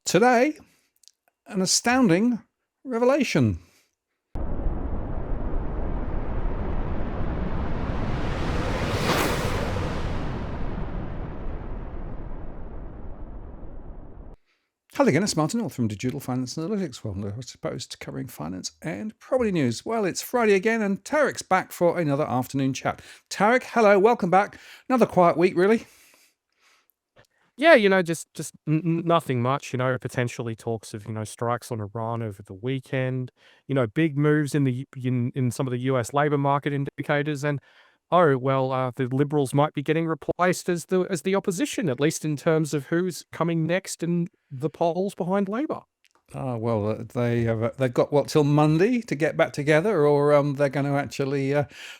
Today, an astounding revelation. Hello again, it's Martin North from Digital Finance Analytics. Well, I suppose to covering finance and property news. Well, it's Friday again, and Tarek's back for another afternoon chat. Tarek, hello, welcome back. Another quiet week, really. Yeah, just nothing much. Potentially talks of strikes on Iran over the weekend. Big moves in some of the U.S. labor market indicators, and the Liberals might be getting replaced as the opposition, at least in terms of who's coming next in the polls behind Labor. They've got what till Monday to get back together, or they're going to actually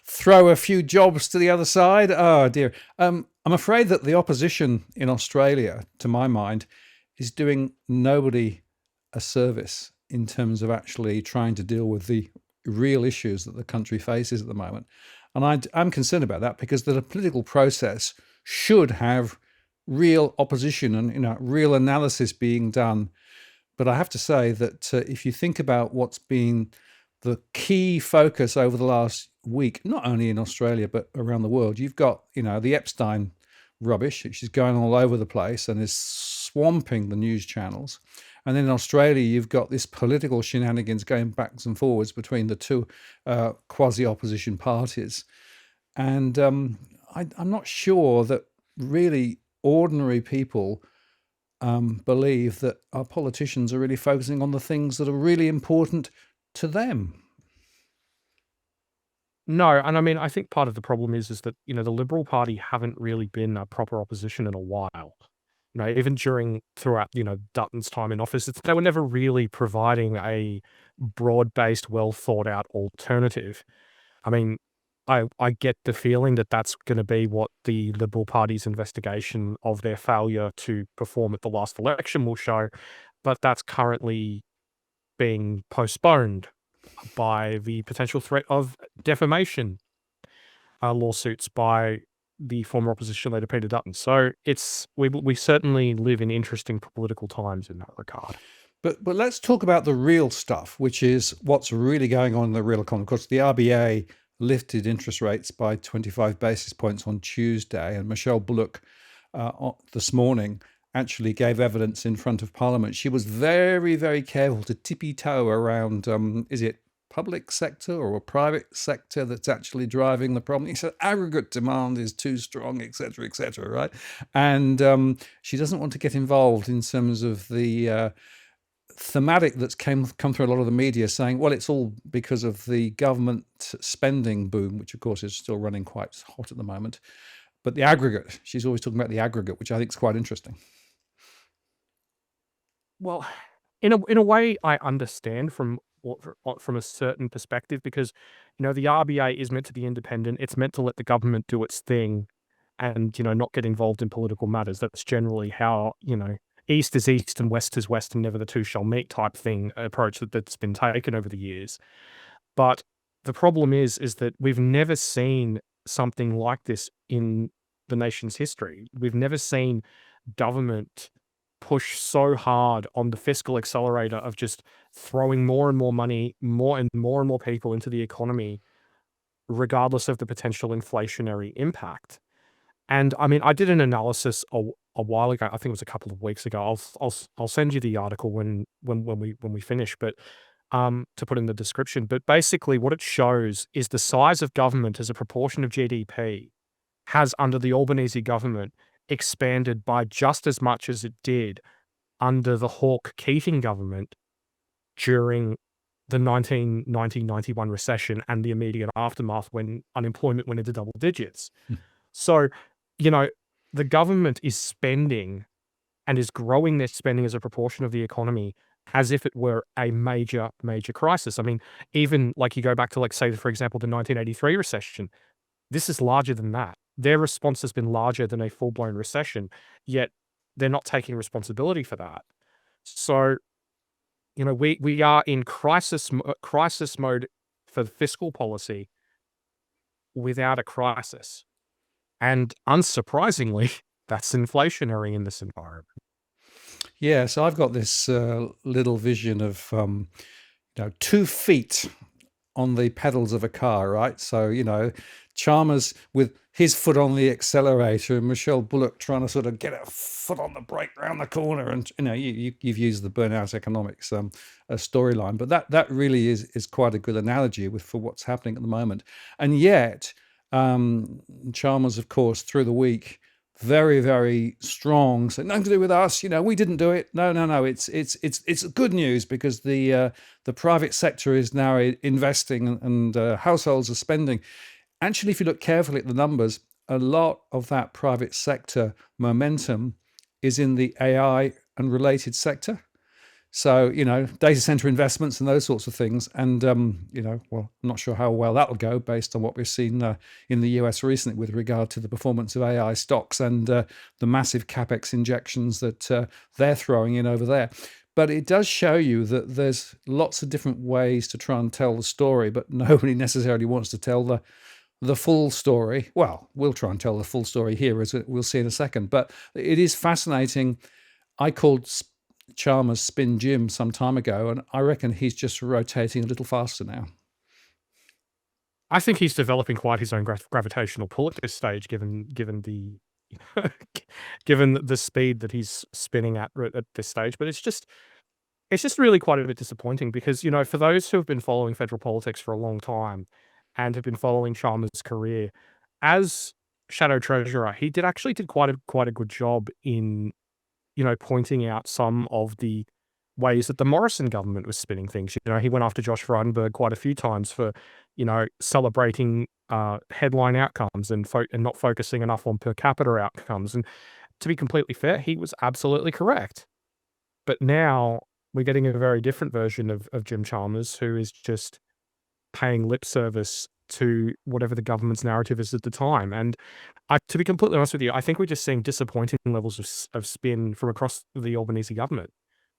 throw a few jobs to the other side. Oh dear. I'm afraid that the opposition in Australia, to my mind, is doing nobody a service in terms of actually trying to deal with the real issues that the country faces at the moment. And I'm concerned about that because the political process should have real opposition and real analysis being done. But I have to say that if you think about what's been the key focus over the last week, not only in Australia but around the world, you've got the Epstein rubbish, which is going all over the place and is swamping the news channels. And then in Australia, you've got this political shenanigans going backwards and forwards between the two quasi-opposition parties. And I'm not sure that really ordinary people believe that our politicians are really focusing on the things that are really important to them. No, and I mean, I think part of the problem is that the Liberal Party haven't really been a proper opposition in a while. Even throughout Dutton's time in office, they were never really providing a broad-based, well thought out alternative. I mean, I get the feeling that that's going to be what the Liberal Party's investigation of their failure to perform at the last election will show, but that's currently being postponed by the potential threat of defamation lawsuits by the former opposition leader Peter Dutton. So we certainly live in interesting political times in that regard. But let's talk about the real stuff, which is what's really going on in the real economy. Of course, the RBA lifted interest rates by 25 basis points on Tuesday, and Michelle Bullock this morning actually gave evidence in front of Parliament. She was very, very careful to tippy-toe around, is it public sector or a private sector that's actually driving the problem? He said aggregate demand is too strong, etc., right? And she doesn't want to get involved in terms of the thematic that's come through a lot of the media saying, well, it's all because of the government spending boom, which of course is still running quite hot at the moment. But the aggregate, she's always talking about the aggregate, which I think is quite interesting. Well, in a way, I understand from a certain perspective because the RBA is meant to be independent. It's meant to let the government do its thing, and not get involved in political matters. That's generally how East is East and West is West, and never the two shall meet type thing approach that's been taken over the years. But the problem is that we've never seen something like this in the nation's history. We've never seen government push so hard on the fiscal accelerator of just throwing more and more money, more and more people into the economy, regardless of the potential inflationary impact. And I mean, I did an analysis a while ago. I think it was a couple of weeks ago. I'll send you the article when we finish, but to put in the description. But basically, what it shows is the size of government as a proportion of GDP has, under the Albanese government, expanded by just as much as it did under the Hawke-Keating government during the 1990-91 recession and the immediate aftermath when unemployment went into double digits. So, the government is spending and is growing their spending as a proportion of the economy as if it were a major, major crisis. I mean, even like you go back to, like, say, for example, the 1983 recession, this is larger than that. Their response has been larger than a full-blown recession, yet they're not taking responsibility for that. So, we are in crisis mode for fiscal policy without a crisis. And unsurprisingly, that's inflationary in this environment. Yeah, so I've got this little vision of 2 feet on the pedals of a car, right? So, Chalmers with his foot on the accelerator and Michelle Bullock trying to sort of get her foot on the brake round the corner. And, you've used the burnout economics storyline, but that really is quite a good analogy for what's happening at the moment. And yet, Chalmers, of course, through the week, very, very strong. So nothing to do with us. We didn't do it. No, no, no. It's good news because the private sector is now investing and households are spending. Actually, if you look carefully at the numbers, a lot of that private sector momentum is in the AI and related sector. So, data center investments and those sorts of things. And, well, I'm not sure how well that'll go based on what we've seen in the US recently with regard to the performance of AI stocks and the massive capex injections that they're throwing in over there. But it does show you that there's lots of different ways to try and tell the story, but nobody necessarily wants to tell the full story. Well, we'll try and tell the full story here, as we'll see in a second. But it is fascinating. I called Chalmers Spin Jim some time ago, and I reckon he's just rotating a little faster now. I think he's developing quite his own gravitational pull at this stage, given the given the speed that he's spinning at this stage. But it's just really quite a bit disappointing because, for those who have been following federal politics for a long time and have been following Chalmers' career as Shadow Treasurer, he did quite a good job in, pointing out some of the ways that the Morrison government was spinning things. He went after Josh Frydenberg quite a few times for, celebrating headline outcomes and not focusing enough on per capita outcomes. And to be completely fair, he was absolutely correct. But now we're getting a very different version of Jim Chalmers, who is just paying lip service to whatever the government's narrative is at the time. And to be completely honest with you, I think we're just seeing disappointing levels of spin from across the Albanese government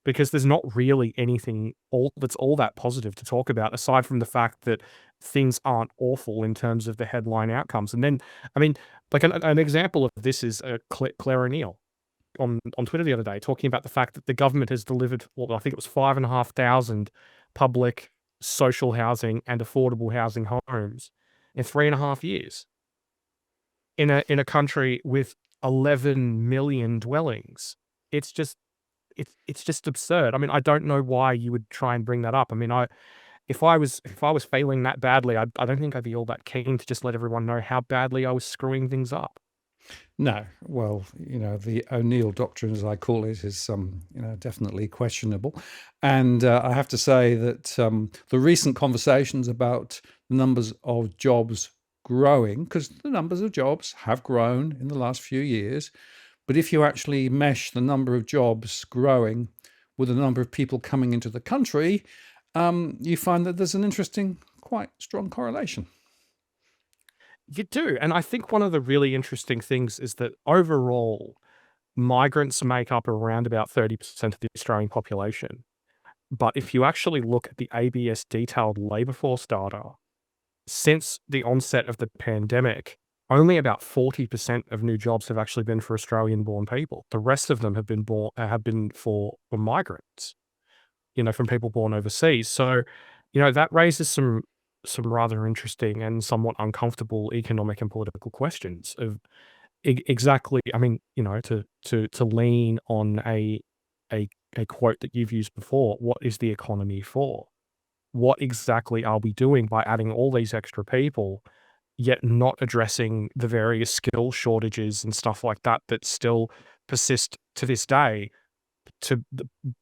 because there's not really anything that's all that positive to talk about, aside from the fact that things aren't awful in terms of the headline outcomes. And then, I mean, like an example of this is Claire O'Neill on Twitter the other day talking about the fact that the government has delivered, well, I think it was 5,500 public social housing and affordable housing homes in 3.5 years in a country with 11 million dwellings. It's just absurd. I mean, I don't know why you would try and bring that up. I mean, if I was failing that badly, I don't think I'd be all that keen to just let everyone know how badly I was screwing things up. No, well, the O'Neill doctrine, as I call it, is definitely questionable. And I have to say that the recent conversations about the numbers of jobs growing, because the numbers of jobs have grown in the last few years, but if you actually mesh the number of jobs growing with the number of people coming into the country, you find that there's an interesting, quite strong correlation. You do. And I think one of the really interesting things is that overall, migrants make up around about 30% of the Australian population. But if you actually look at the ABS detailed labour force data, since the onset of the pandemic, only about 40% of new jobs have actually been for Australian-born people. The rest of them have been for migrants, from people born overseas. So, that raises some rather interesting and somewhat uncomfortable economic and political questions of exactly. I mean, to lean on a quote that you've used before. What is the economy for? What exactly are we doing by adding all these extra people, yet not addressing the various skill shortages and stuff like that that still persist to this day,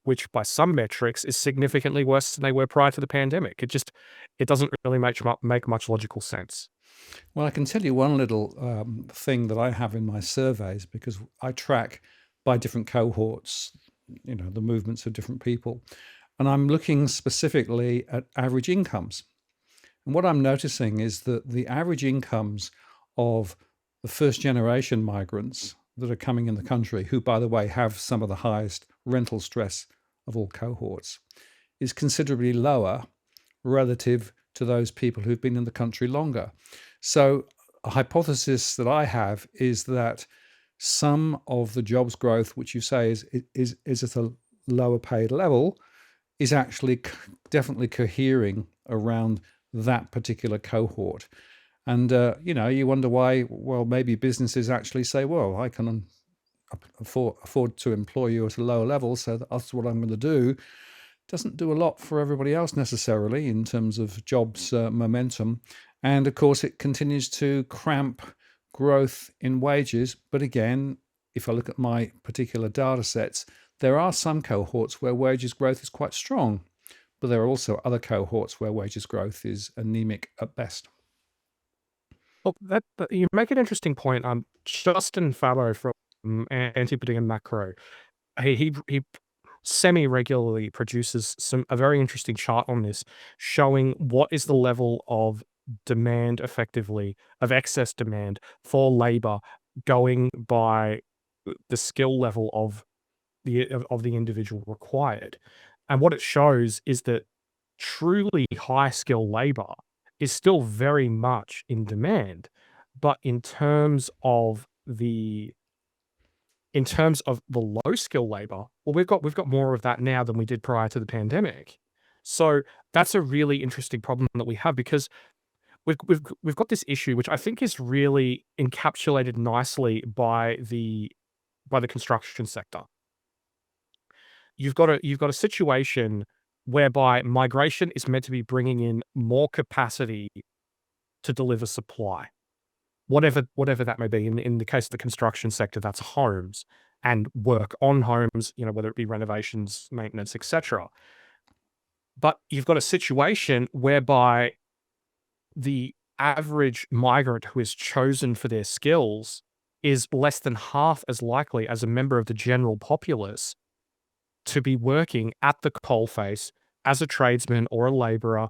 which by some metrics is significantly worse than they were prior to the pandemic. It doesn't really make much logical sense. Well, I can tell you one little thing that I have in my surveys because I track by different cohorts, the movements of different people. And I'm looking specifically at average incomes. And what I'm noticing is that the average incomes of the first generation migrants that are coming in the country, who, by the way, have some of the highest rental stress of all cohorts, is considerably lower relative to those people who've been in the country longer. So a hypothesis that I have is that some of the jobs growth, which you say is at a lower paid level, is actually definitely cohering around that particular cohort. And you wonder why. Well, maybe businesses actually say, "Well, I can afford to employ you at a lower level, so that's what I'm going to do." Doesn't do a lot for everybody else necessarily in terms of jobs momentum. And of course, it continues to cramp growth in wages. But again, if I look at my particular data sets, there are some cohorts where wages growth is quite strong, but there are also other cohorts where wages growth is anemic at best. Look, that you make an interesting point. Justin Fabo from Antipodean Macro, he semi-regularly produces a very interesting chart on this, showing what is the level of demand effectively, of excess demand for labor going by the skill level of the individual required. And what it shows is that truly high skill labor is still very much in demand. But in terms of the low skill labor, well, we've got more of that now than we did prior to the pandemic. So that's a really interesting problem that we have, because we've got this issue, which I think is really encapsulated nicely by the construction sector. You've got a situation whereby migration is meant to be bringing in more capacity to deliver supply, whatever that may be. In the case of the construction sector, that's homes and work on homes, whether it be renovations, maintenance, etc. But you've got a situation whereby the average migrant who is chosen for their skills is less than half as likely as a member of the general populace to be working at the coalface as a tradesman or a labourer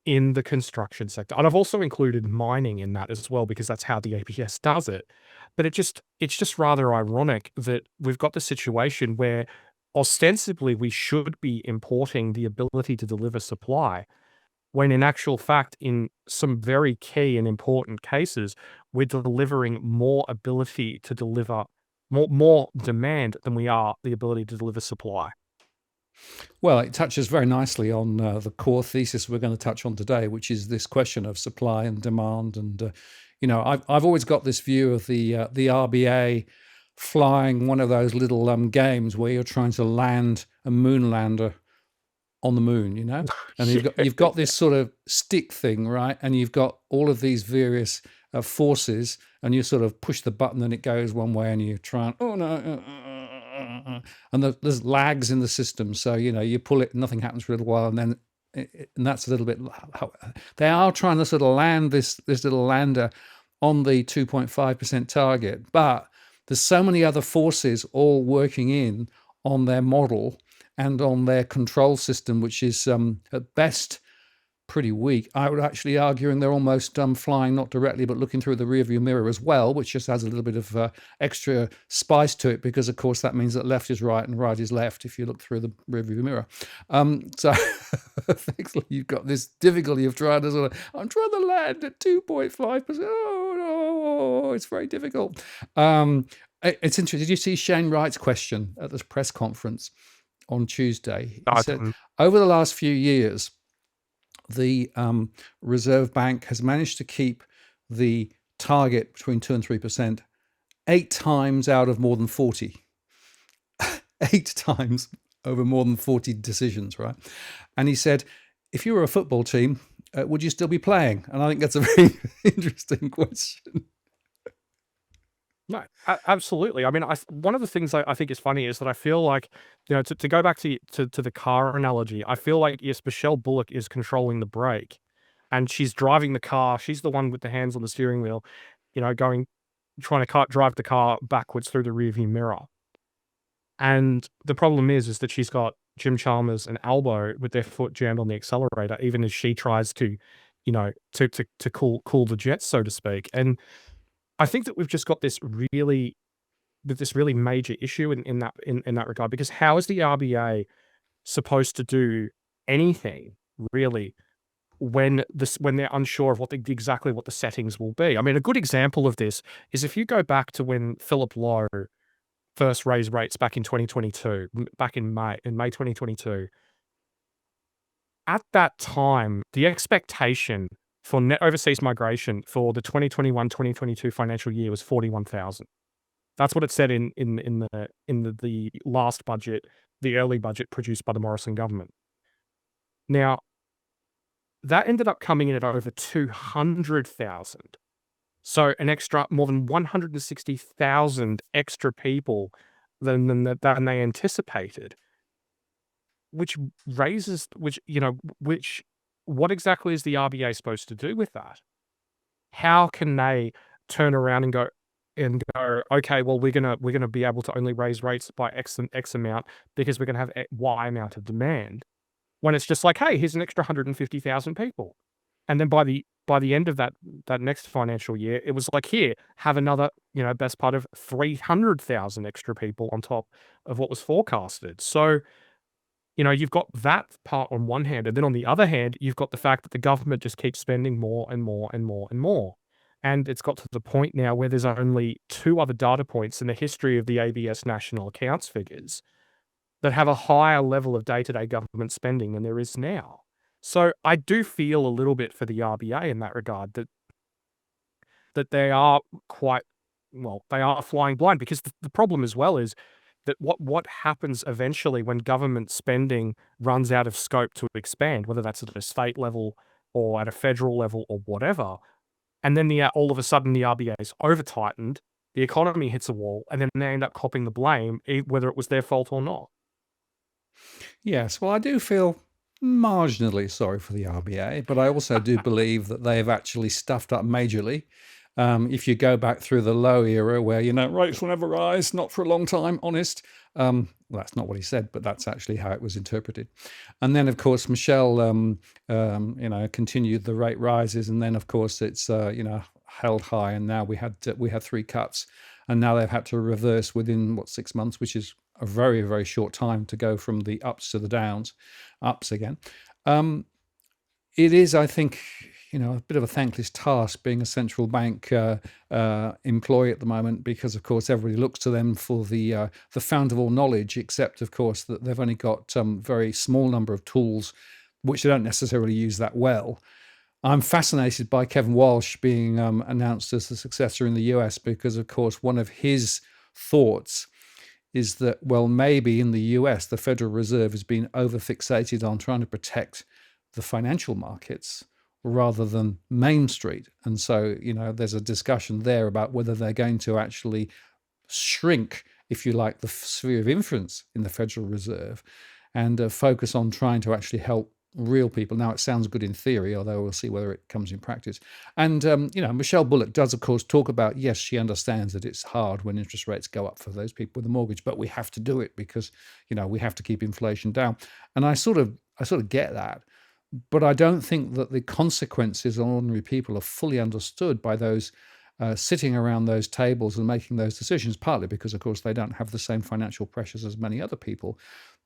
in the construction sector. And I've also included mining in that as well, because that's how the APS does it. But it's just rather ironic that we've got the situation where ostensibly we should be importing the ability to deliver supply, when in actual fact, in some very key and important cases, we're delivering more ability to deliver more demand than we are the ability to deliver supply. Well, it touches very nicely on the core thesis we're going to touch on today, which is this question of supply and demand. And I've always got this view of the RBA flying one of those little games where you're trying to land a moon lander on the moon, and you've got this sort of stick thing, right? And you've got all of these various forces, and you sort of push the button and it goes one way, and you try and oh no, and there's lags in the system, so you pull it, nothing happens for a little while, and then and that's a little bit how they are trying to sort of land this little lander on the 2.5% target, but there's so many other forces all working in on their model and on their control system, which is at best pretty weak. I would actually argue, and they're almost flying not directly, but looking through the rearview mirror as well, which just adds a little bit of extra spice to it, because of course that means that left is right and right is left if you look through the rearview mirror. So effectively, you've got this difficulty of trying to I'm trying to land at 2.5%. Oh no, it's very difficult. It's interesting. Did you see Shane Wright's question at this press conference on Tuesday? He said, over the last few years, the Reserve Bank has managed to keep the target between 2 and 3% 8 times out of more than 40. 8 times over more than 40 decisions, right? And he said, if you were a football team, would you still be playing? And I think that's a very interesting question. No, absolutely. I mean, one of the things I think is funny is that I feel like, to go back to the car analogy, I feel like, yes, Michelle Bullock is controlling the brake, and she's driving the car. She's the one with the hands on the steering wheel, trying to drive the car backwards through the rearview mirror. And the problem is that she's got Jim Chalmers and Albo with their foot jammed on the accelerator, even as she tries to, to cool the jets, so to speak. And I think that we've just got this really major issue in that regard, because how is the RBA supposed to do anything really when they're unsure of exactly what the settings will be. I mean, a good example of this is if you go back to when Philip Lowe first raised rates back in 2022, back in May 2022. At that time, the expectation for net overseas migration for the 2021-2022 financial year was 41,000. That's what it said in the last budget, the early budget produced by the Morrison government. Now, that ended up coming in at over 200,000. So an extra more than 160,000 extra people than they anticipated, which which what exactly is the RBA supposed to do with that? How can they turn around and go, "Okay, well, we're gonna be able to only raise rates by X amount because we're gonna have Y amount of demand," when it's just like, "Hey, here's an extra 150,000 people." And then by the end of that next financial year, it was like, "Here, have another, best part of 300,000 extra people on top of what was forecasted." So, you've got that part on one hand, and then on the other hand, you've got the fact that the government just keeps spending more and more and more and more. And it's got to the point now where there's only 2 other data points in the history of the ABS national accounts figures that have a higher level of day-to-day government spending than there is now. So I do feel a little bit for the RBA in that regard, that they are quite they are flying blind, because the problem as well is that what happens eventually when government spending runs out of scope to expand, whether that's at a state level or at a federal level or whatever, and then all of a sudden the RBA is over tightened, the economy hits a wall, and then they end up copping the blame, whether it was their fault or not. Yes, well, I do feel marginally sorry for the RBA, but I also do believe that they have actually stuffed up majorly. If you go back through the Low era, where rates will never rise, not for a long time, honest. Well, that's not what he said, but that's actually how it was interpreted. And then, of course, Michelle, continued the rate rises, and then, of course, it's held high, and now we had 3 cuts, and now they've had to reverse within 6 months, which is a very, very short time to go from the ups to the downs, ups again. It is, I think, a bit of a thankless task being a central bank employee at the moment, because, of course, everybody looks to them for the fount of all knowledge, except, of course, that they've only got very small number of tools, which they don't necessarily use that well. I'm fascinated by Kevin Walsh being announced as the successor in the US, because, of course, one of his thoughts is that, well, maybe in the US, the Federal Reserve has been over-fixated on trying to protect the financial markets rather than Main Street. And so, there's a discussion there about whether they're going to actually shrink, if you like, the sphere of influence in the Federal Reserve, and focus on trying to actually help real people. Now, it sounds good in theory, although we'll see whether it comes in practice. And, Michelle Bullock does, of course, talk about, yes, she understands that it's hard when interest rates go up for those people with a mortgage, but we have to do it because, we have to keep inflation down. And I sort of get that. But I don't think that the consequences on ordinary people are fully understood by those sitting around those tables and making those decisions, partly because, of course, they don't have the same financial pressures as many other people,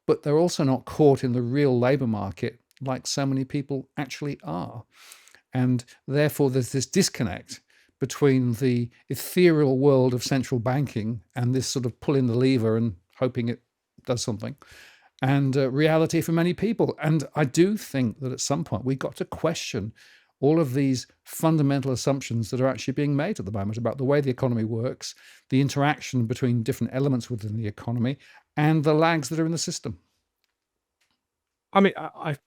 but they're also not caught in the real labor market like so many people actually are. And therefore, there's this disconnect between the ethereal world of central banking and this sort of pulling the lever and hoping it does something, and reality for many people. And I do think that at some point we've got to question all of these fundamental assumptions that are actually being made at the moment about the way the economy works, the interaction between different elements within the economy, and the lags that are in the system. I mean,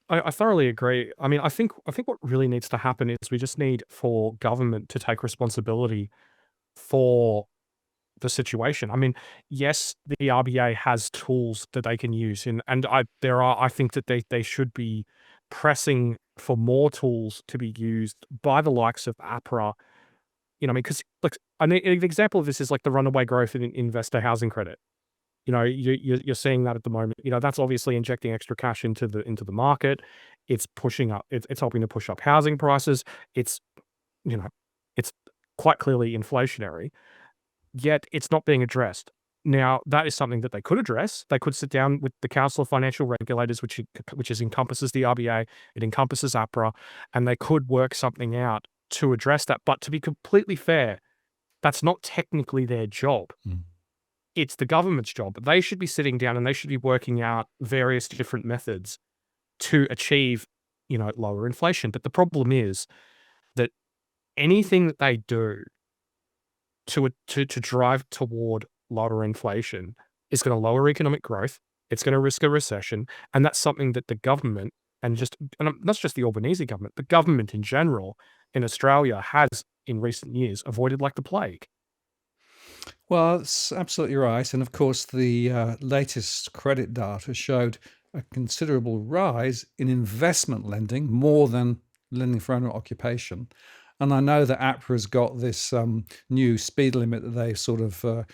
I thoroughly agree. I mean, I think what really needs to happen is we just need for government to take responsibility for the situation. I mean, yes, the RBA has tools that they can use, and I think that they should be pressing for more tools to be used by the likes of APRA. I mean, because like an example of this is like the runaway growth in investor housing credit. You're seeing that at the moment. That's obviously injecting extra cash into the market. It's pushing up. It's helping to push up housing prices. It's you know, it's quite clearly inflationary. Yet it's not being addressed. Now, that is something that they could address. They could sit down with the Council of Financial Regulators, which encompasses the RBA, it encompasses APRA, and they could work something out to address that. But to be completely fair, that's not technically their job. Mm. It's the government's job. They should be sitting down and they should be working out various different methods to achieve, lower inflation. But the problem is that anything that they do to drive toward lower inflation is going to lower economic growth. It's going to risk a recession, and that's something that the government and not just the Albanese government, the government in general in Australia has in recent years avoided like the plague. Well, that's absolutely right. And of course, the latest credit data showed a considerable rise in investment lending, more than lending for owner occupation. And I know that APRA's got this new speed limit that they sort of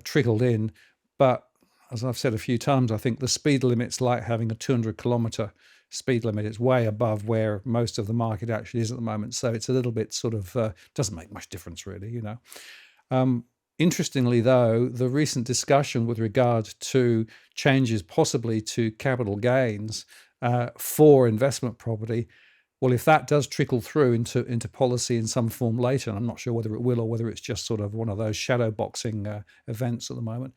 trickled in. But as I've said a few times, I think the speed limit's like having a 200-kilometre speed limit. It's way above where most of the market actually is at the moment. So it's a little bit sort of doesn't make much difference, really, Interestingly, though, the recent discussion with regard to changes possibly to capital gains for investment property, well, if that does trickle through into policy in some form later, and I'm not sure whether it will or whether it's just sort of one of those shadow boxing events at the moment,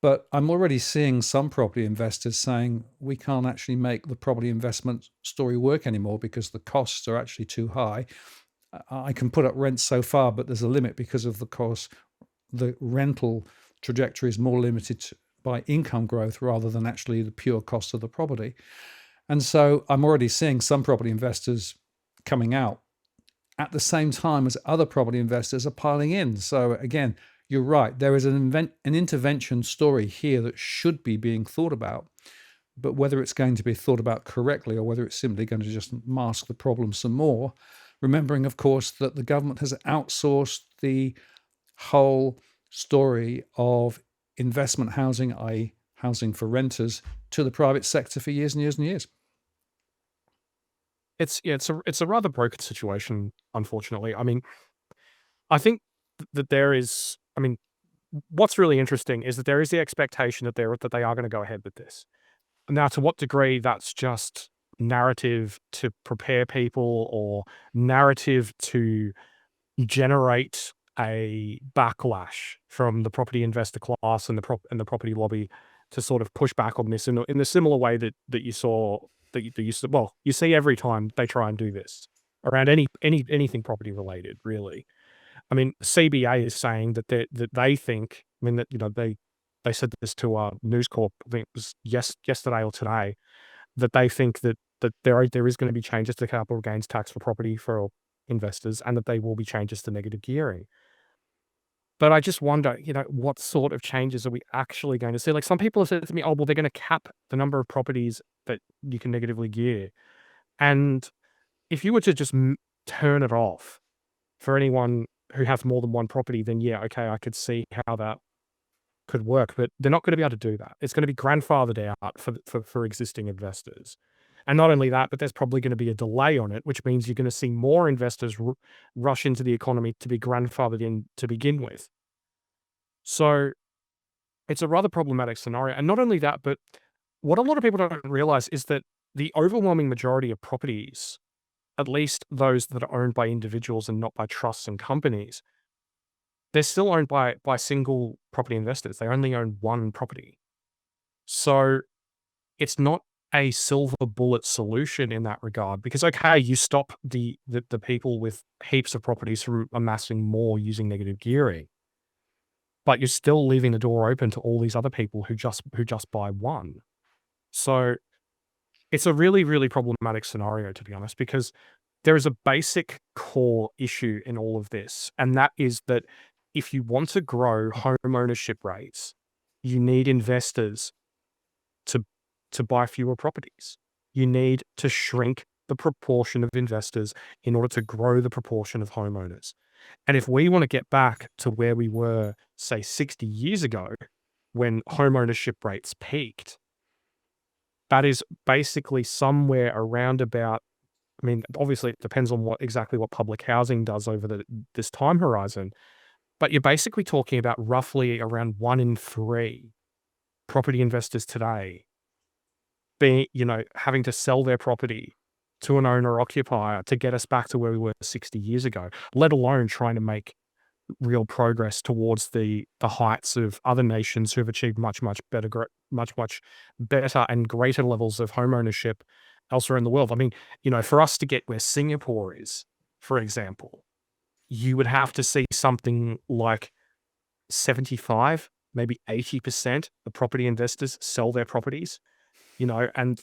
but I'm already seeing some property investors saying we can't actually make the property investment story work anymore because the costs are actually too high. I can put up rents so far, but there's a limit because of the cost. The rental trajectory is more limited by income growth rather than actually the pure cost of the property. And so I'm already seeing some property investors coming out at the same time as other property investors are piling in. So again, you're right. There is an intervention story here that should be being thought about. But whether it's going to be thought about correctly or whether it's simply going to just mask the problem some more, remembering, of course, that the government has outsourced the whole story of investment housing, i.e., housing for renters, to the private sector for years and years and years. It's a rather broken situation, unfortunately. I mean, I think that there is. I mean, what's really interesting is that there is the expectation that they are going to go ahead with this. Now, to what degree that's just narrative to prepare people or narrative to generate a backlash from the property investor class and the property lobby to sort of push back on this in the similar way that you saw you see every time they try and do this around anything property related, really. I mean, CBA is saying that they think. I mean, that they said this to News Corp. I think it was yesterday or today, that they think that there is going to be changes to capital gains tax for property for investors, and that they will be changes to negative gearing. But I just wonder, what sort of changes are we actually going to see? Like, some people have said to me, "Oh, well, they're going to cap the number of properties that you can negatively gear." And if you were to just turn it off for anyone who has more than one property, then yeah, okay, I could see how that could work. But they're not going to be able to do that. It's going to be grandfathered out for existing investors. And not only that, but there's probably going to be a delay on it, which means you're going to see more investors rush into the economy to be grandfathered in to begin with. So it's a rather problematic scenario. And not only that, but what a lot of people don't realize is that the overwhelming majority of properties, at least those that are owned by individuals and not by trusts and companies, they're still owned by single property investors. They only own one property. So it's not a silver bullet solution in that regard, because, okay, you stop the people with heaps of properties from amassing more using negative gearing, but you're still leaving the door open to all these other people who just buy one. So it's a really, really problematic scenario, to be honest, because there is a basic core issue in all of this, and that is that if you want to grow home ownership rates, you need investors to buy fewer properties. You need to shrink the proportion of investors in order to grow the proportion of homeowners. And if we want to get back to where we were, say, 60 years ago, when home ownership rates peaked, that is basically somewhere around about, I mean, obviously it depends on exactly what public housing does over this time horizon, But you're basically talking about roughly around 1 in 3 property investors today being, having to sell their property to an owner occupier to get us back to where we were 60 years ago, let alone trying to make real progress towards the heights of other nations who have achieved much better, much better and greater levels of home ownership elsewhere in the world. I mean, for us to get where Singapore is, for example, you would have to see something like 75, maybe 80% of property investors sell their properties, and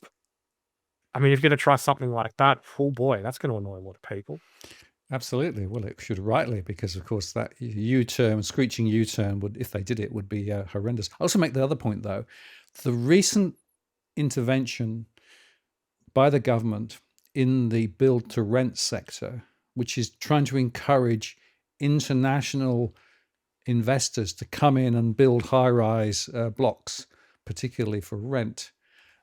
I mean, if you're going to try something like that, oh boy, that's going to annoy a lot of people. Absolutely. Well, it should rightly, because of course that U-turn, screeching U-turn, would, if they did it, would be horrendous. I also make the other point though, the recent intervention by the government in the build to rent sector, which is trying to encourage international investors to come in and build high-rise blocks, particularly for rent,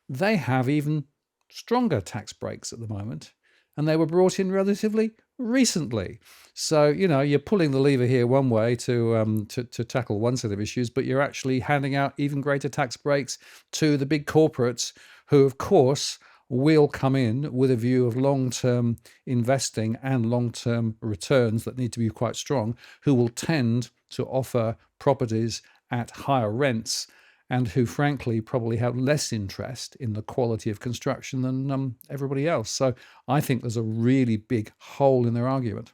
they have even stronger tax breaks at the moment, and they were brought in relatively recently. So you're pulling the lever here one way to tackle one set of issues, but you're actually handing out even greater tax breaks to the big corporates, who, of course, will come in with a view of long-term investing and long-term returns that need to be quite strong, who will tend to offer properties at higher rents, and who frankly probably have less interest in the quality of construction than everybody else. So I think there's a really big hole in their argument.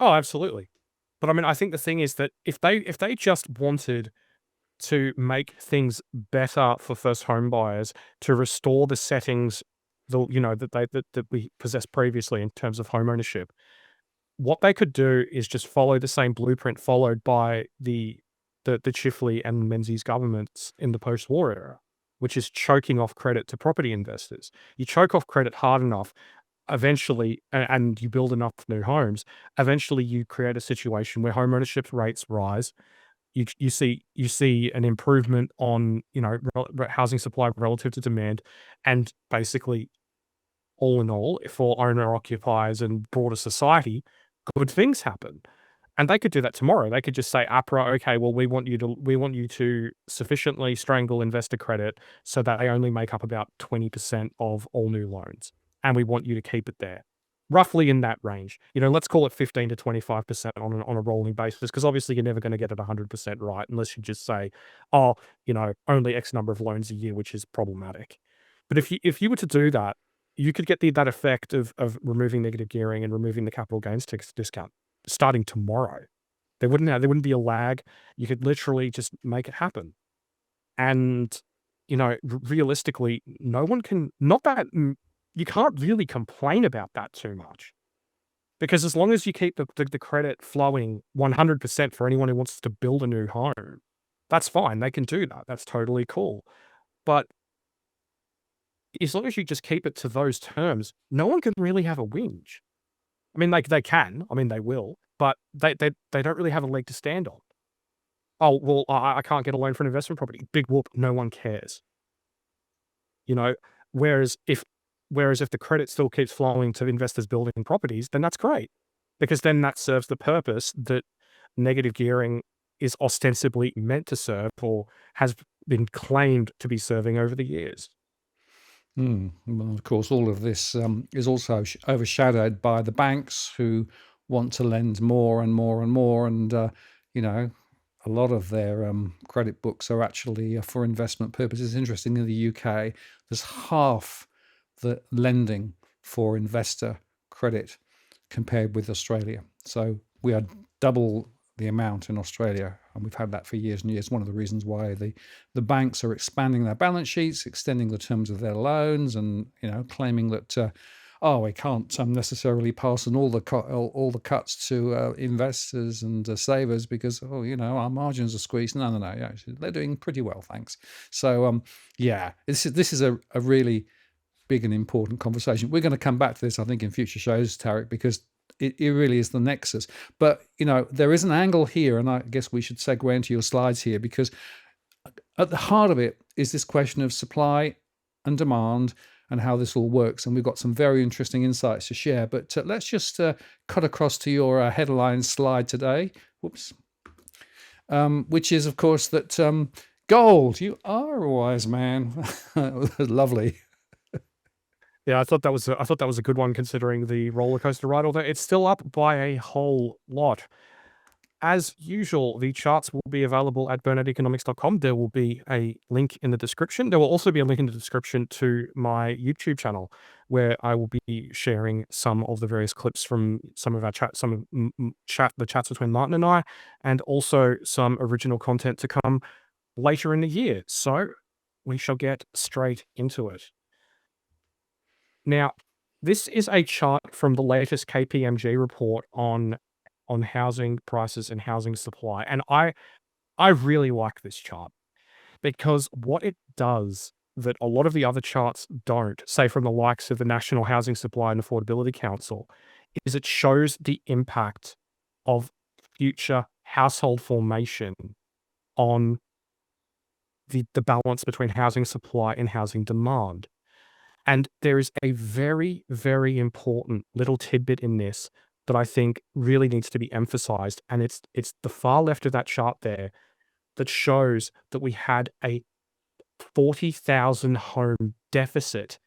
Oh, absolutely. But I mean, I think the thing is that if they just wanted to make things better for first home buyers, to restore the settings, that we possessed previously in terms of home ownership, what they could do is just follow the same blueprint followed by the Chifley and Menzies governments in the post-war era, which is choking off credit to property investors. You choke off credit hard enough, eventually, and you build enough new homes, eventually you create a situation where home ownership rates rise. You see an improvement on, housing supply relative to demand, and basically, all in all, for owner occupiers and broader society, good things happen. And they could do that tomorrow. They could just say, APRA, okay, well, we want you to sufficiently strangle investor credit so that they only make up about 20% of all new loans, and we want you to keep it there, roughly in that range. Let's call it 15 to 25% on a rolling basis, because obviously you're never going to get it 100% right unless you just say, oh, only X number of loans a year, which is problematic. But if you were to do that, you could get that effect of removing negative gearing and removing the capital gains tax discount starting tomorrow. There wouldn't be a lag. You could literally just make it happen. And, realistically, no one can, not that, you can't really complain about that too much. Because as long as you keep the credit flowing 100% for anyone who wants to build a new home, that's fine. They can do that. That's totally cool. But as long as you just keep it to those terms, no one can really have a whinge. I mean, they can. I mean, they will, but they don't really have a leg to stand on. Oh, well, I can't get a loan for an investment property. Big whoop. No one cares. You know, whereas if the credit still keeps flowing to investors building properties, then that's great, because then that serves the purpose that negative gearing is ostensibly meant to serve, or has been claimed to be serving over the years. Well, of course, all of this is also overshadowed by the banks, who want to lend more and more and more, and a lot of their credit books are actually for investment purposes. Interesting, in the UK, there's half the lending for investor credit compared with Australia. So we are double the amount in Australia, and we've had that for years and years. One of the reasons why the banks are expanding their balance sheets, extending the terms of their loans, and claiming that we can't necessarily pass on all the cuts to investors and savers, because our margins are squeezed. No, actually, they're doing pretty well, thanks. So this is a really big and important conversation. We're going to come back to this, I think, in future shows, Tarek, because it really is the nexus. But there is an angle here, and I guess we should segue into your slides here, because at the heart of it is this question of supply and demand and how this all works. And we've got some very interesting insights to share. But let's just cut across to your headline slide today, Whoops. Which is, of course, that gold. You are a wise man. Lovely. Yeah, I thought that was a good one considering the roller coaster ride, although it's still up by a whole lot. As usual, the charts will be available at burneteconomics.com. There will be a link in the description. There will also be a link in the description to my YouTube channel, where I will be sharing some of the various clips from some of our chat, the chats between Martin and I, and also some original content to come later in the year. So we shall get straight into it. Now, this is a chart from the latest KPMG report on housing prices and housing supply, and I really like this chart because what it does that a lot of the other charts don't, say from the likes of the National Housing Supply and Affordability Council, is it shows the impact of future household formation on the balance between housing supply and housing demand. And there is a very, very important little tidbit in this that I think really needs to be emphasized. And it's the far left of that chart there that shows that we had a 40,000 home deficit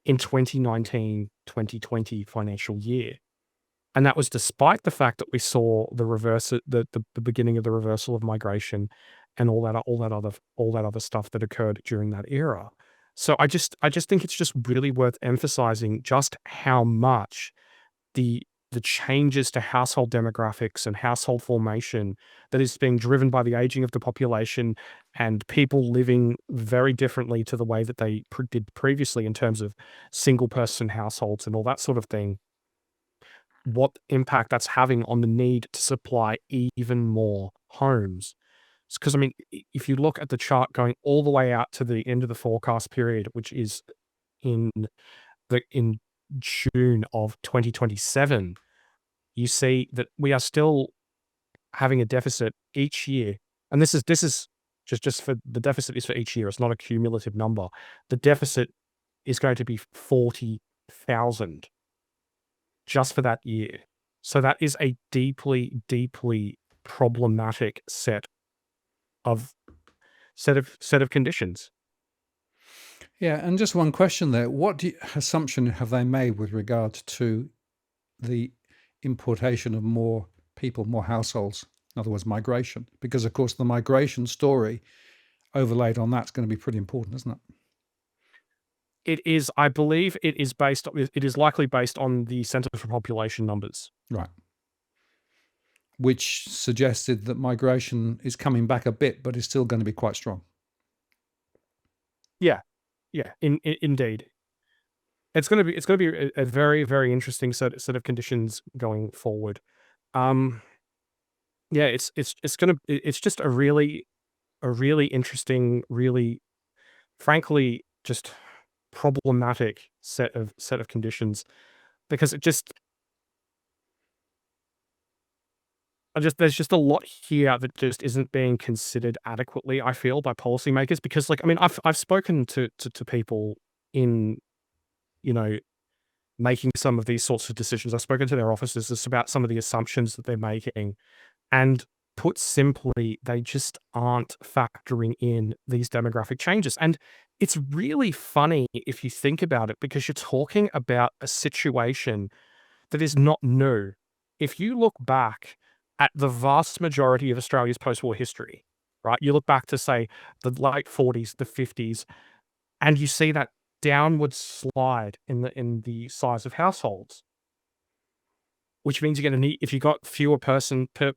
in 2019-2020 financial year. And that was despite the fact that we saw the beginning of the reversal of migration and all that other stuff that occurred during that era. So I just think it's just really worth emphasizing just how much the changes to household demographics and household formation that is being driven by the aging of the population and people living very differently to the way that they did previously in terms of single person households and all that sort of thing, what impact that's having on the need to supply even more homes. Because, I mean, if you look at the chart going all the way out to the end of the forecast period, which is in in June of 2027, you see that we are still having a deficit each year. And this is just for the deficit is for each year. It's not a cumulative number. The deficit is going to be 40,000 just for that year. So that is a deeply, deeply problematic set of conditions. Yeah, and just one question there. What assumption have they made with regard to the importation of more people, more households? In other words, migration. Because, of course, the migration story overlaid on that's going to be pretty important, isn't it? It is, I believe it is likely based on the Centre for Population Numbers. Right. Which suggested that migration is coming back a bit, but is still going to be quite strong. Yeah. Yeah, indeed. It's going to be a very, very interesting set of conditions going forward. Yeah, it's just a really interesting, really, frankly, just problematic set of conditions because there's just a lot here that just isn't being considered adequately, I feel, by policymakers. Because, like, I mean, I've spoken to people in, you know, making some of these sorts of decisions. I've spoken to their offices just about some of the assumptions that they're making. And put simply, they just aren't factoring in these demographic changes. And it's really funny if you think about it, because you're talking about a situation that is not new. If you look back at the vast majority of Australia's post-war history, right? You look back to, say, the late 40s, the 50s, and you see that downward slide in the size of households, which means you're going to need, if you've got fewer persons per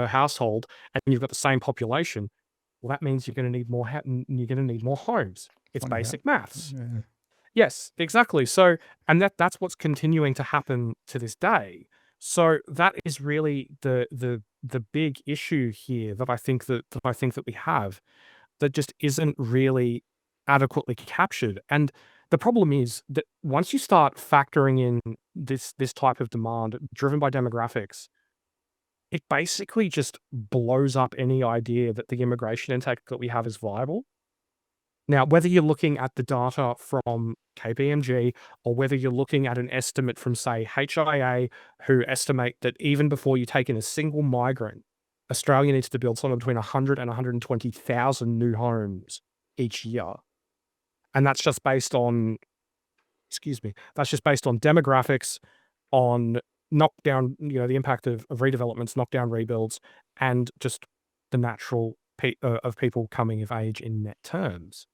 household and you've got the same population, well, that means you're going to need more. You're going to need more homes. It's Funny basic maths. Yeah. Yes, exactly. So, and that's what's continuing to happen to this day. So that is really the big issue here that I think that we have, that just isn't really adequately captured. And the problem is that once you start factoring in this type of demand driven by demographics, it basically just blows up any idea that the immigration intake that we have is viable. Now, whether you're looking at the data from KPMG or whether you're looking at an estimate from, say, HIA, who estimate that even before you take in a single migrant, Australia needs to build somewhere between 100 and 120,000 new homes each year. And that's just based on, excuse me, that's just based on demographics, on knockdown, the impact of redevelopments, knockdown rebuilds, and just the natural of people coming of age in net terms.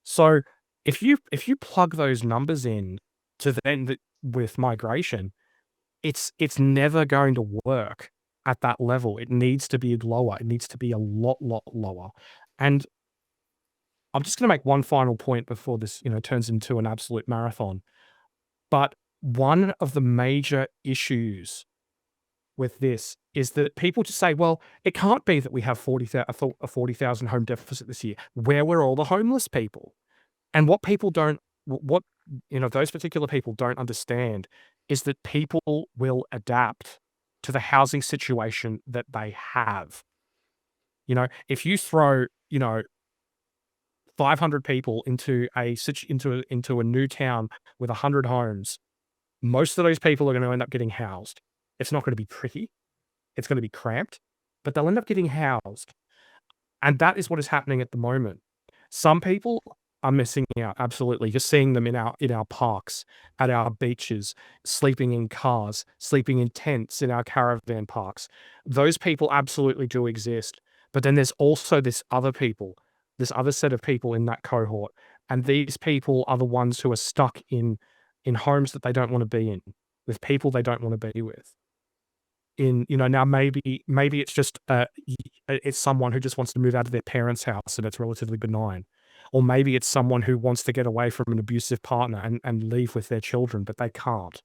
So if you plug those numbers in to with migration, it's never going to work at that level. It needs to be lower. It needs to be a lot lower. And I'm just going to make one final point before this, turns into an absolute marathon. But one of the major issues with this is that people just say, well, it can't be that we have a 40,000 home deficit this year. Where were all the homeless people? And what people don't, what, those particular people don't understand is that people will adapt to the housing situation that they have. If you throw, 500 people into a new town with 100 homes, most of those people are going to end up getting housed. It's not going to be pretty. It's going to be cramped, but they'll end up getting housed. And that is what is happening at the moment. Some people are missing out, absolutely. You're seeing them in our parks, at our beaches, sleeping in cars, sleeping in tents in our caravan parks. Those people absolutely do exist. But then there's also this other set of people in that cohort. And these people are the ones who are stuck in homes that they don't want to be in, with people they don't want to be with. Now maybe it's just it's someone who just wants to move out of their parents' house and it's relatively benign. Or maybe it's someone who wants to get away from an abusive partner and leave with their children, but they can't.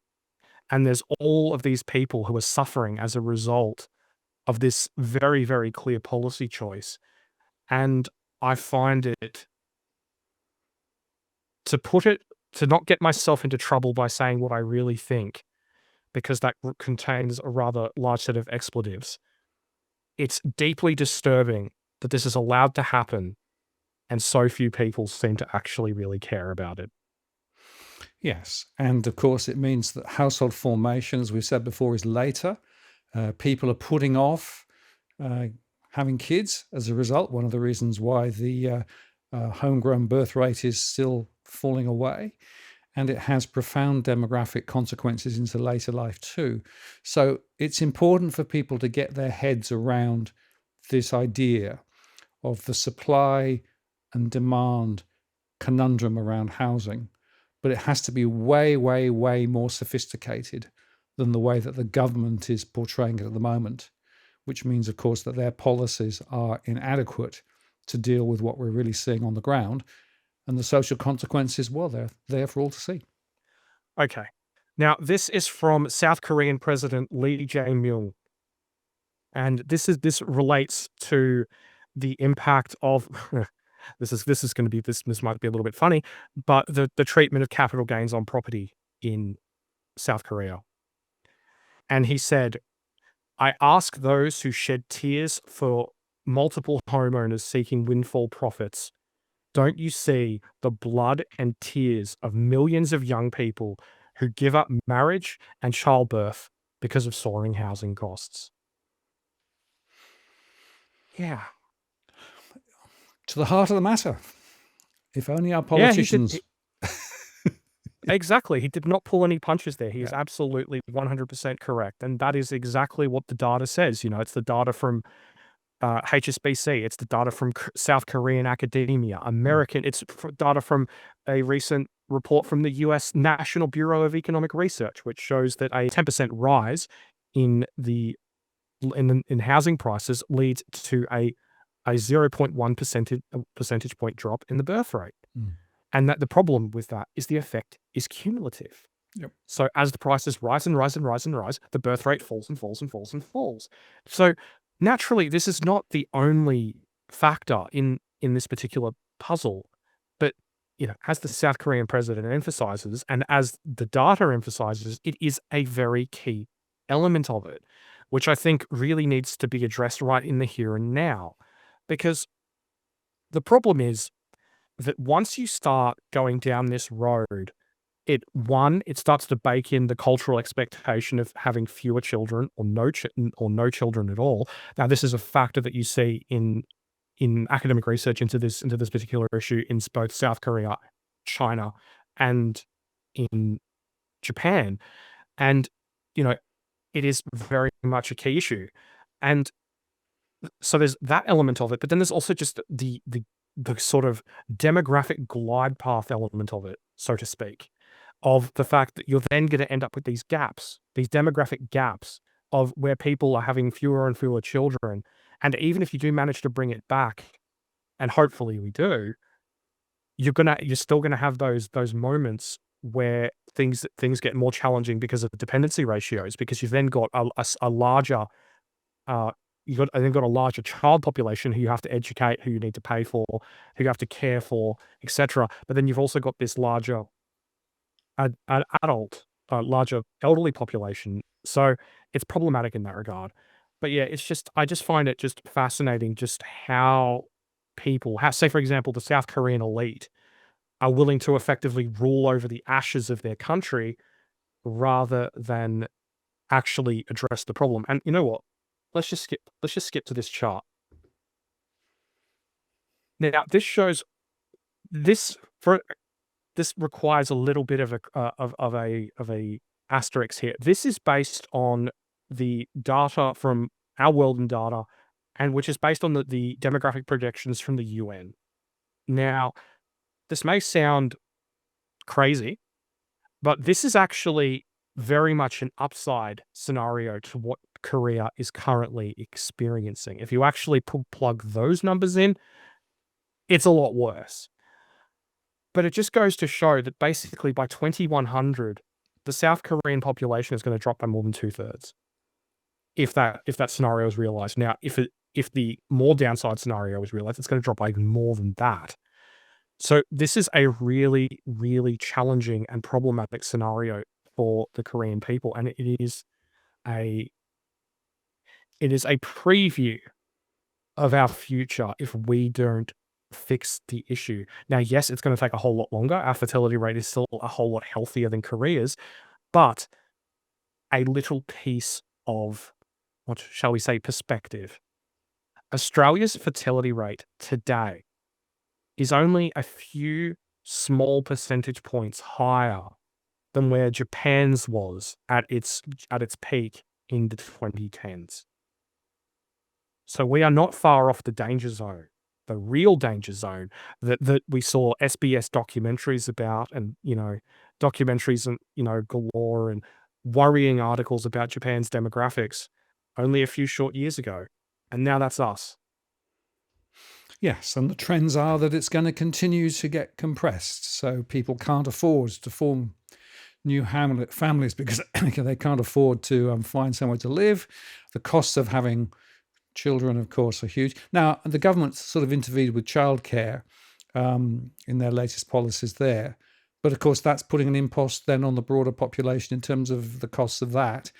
And there's all of these people who are suffering as a result of this very, very clear policy choice. And I find it, to not get myself into trouble by saying what I really think, because that contains a rather large set of expletives. It's deeply disturbing that this is allowed to happen and so few people seem to actually really care about it. Yes. And of course, it means that household formation, as we've said before, is later. People are putting off having kids as a result. One of the reasons why the homegrown birth rate is still falling away. And it has profound demographic consequences into later life too. So it's important for people to get their heads around this idea of the supply and demand conundrum around housing. But it has to be way, way, way more sophisticated than the way that the government is portraying it at the moment, which means, of course, that their policies are inadequate to deal with what we're really seeing on the ground. And the social consequences, well, they're there for all to see. Okay. Now, this is from South Korean President Lee Jae-myung. And this relates to the impact of this might be a little bit funny, but the treatment of capital gains on property in South Korea. And he said, I ask those who shed tears for multiple homeowners seeking windfall profits, don't you see the blood and tears of millions of young people who give up marriage and childbirth because of soaring housing costs? Yeah. To the heart of the matter. If only our Yeah, politicians... exactly. He did not pull any punches there. He is absolutely 100% correct. And that is exactly what the data says. It's the data from HSBC. It's the data from South Korean academia, American. It's data from a recent report from the US National Bureau of Economic Research, which shows that a 10% rise in housing prices leads to a 0.1 percentage point drop in the birth rate. And that the problem with that is the effect is cumulative. Yep. So as the prices rise and rise and rise and rise, the birth rate falls and falls and falls and falls. So naturally, this is not the only factor in this particular puzzle. But as the South Korean president emphasizes, and as the data emphasizes, it is a very key element of it, which I think really needs to be addressed right in the here and now. Because the problem is that once you start going down this road, it starts to bake in the cultural expectation of having fewer children or no children at all. Now, this is a factor that you see in academic research into this particular issue in both South Korea, China, and in Japan. And, you know, it is very much a key issue. And so there's that element of it, but then there's also just the sort of demographic glide path element of it, so to speak, of the fact that you're then going to end up with these gaps, these demographic gaps of where people are having fewer and fewer children. And even if you do manage to bring it back, and hopefully we do, you're still gonna have those moments where things get more challenging because of the dependency ratios, because you've then got a larger you've got a larger child population who you have to educate, who you need to pay for, who you have to care for, etc. But then you've also got this larger adult, larger elderly population. So it's problematic in that regard. But yeah, I just find it just fascinating just how say for example, the South Korean elite are willing to effectively rule over the ashes of their country rather than actually address the problem. And you know what? Let's just skip to this chart. Now, this for this requires a little bit of a asterisk here. This is based on the data from our world in data, and which is based on the demographic projections from the UN. Now, this may sound crazy, but this is actually very much an upside scenario to what Korea is currently experiencing. If you actually plug those numbers in, it's a lot worse. But it just goes to show that basically by 2100, the South Korean population is going to drop by more than 2/3 if that scenario is realized. Now, if the more downside scenario is realized, it's going to drop by even more than that. So this is a really, really challenging and problematic scenario for the Korean people, and a it is a preview of our future if we don't fix the issue. Now, yes, it's going to take a whole lot longer. Our fertility rate is still a whole lot healthier than Korea's, but a little piece of, what shall we say, perspective. Australia's fertility rate today is only a few small percentage points higher than where Japan's was at its peak in the 2010s. So we are not far off the danger zone, the real danger zone that we saw SBS documentaries about, and documentaries and galore, and worrying articles about Japan's demographics only a few short years ago. And now that's us. Yes, and the trends are that it's going to continue to get compressed. So people can't afford to form new families because they can't afford to find somewhere to live. The costs of having children, of course, are huge. Now, the government sort of intervened with childcare in their latest policies there. But of course, that's putting an impost then on the broader population in terms of the costs of that.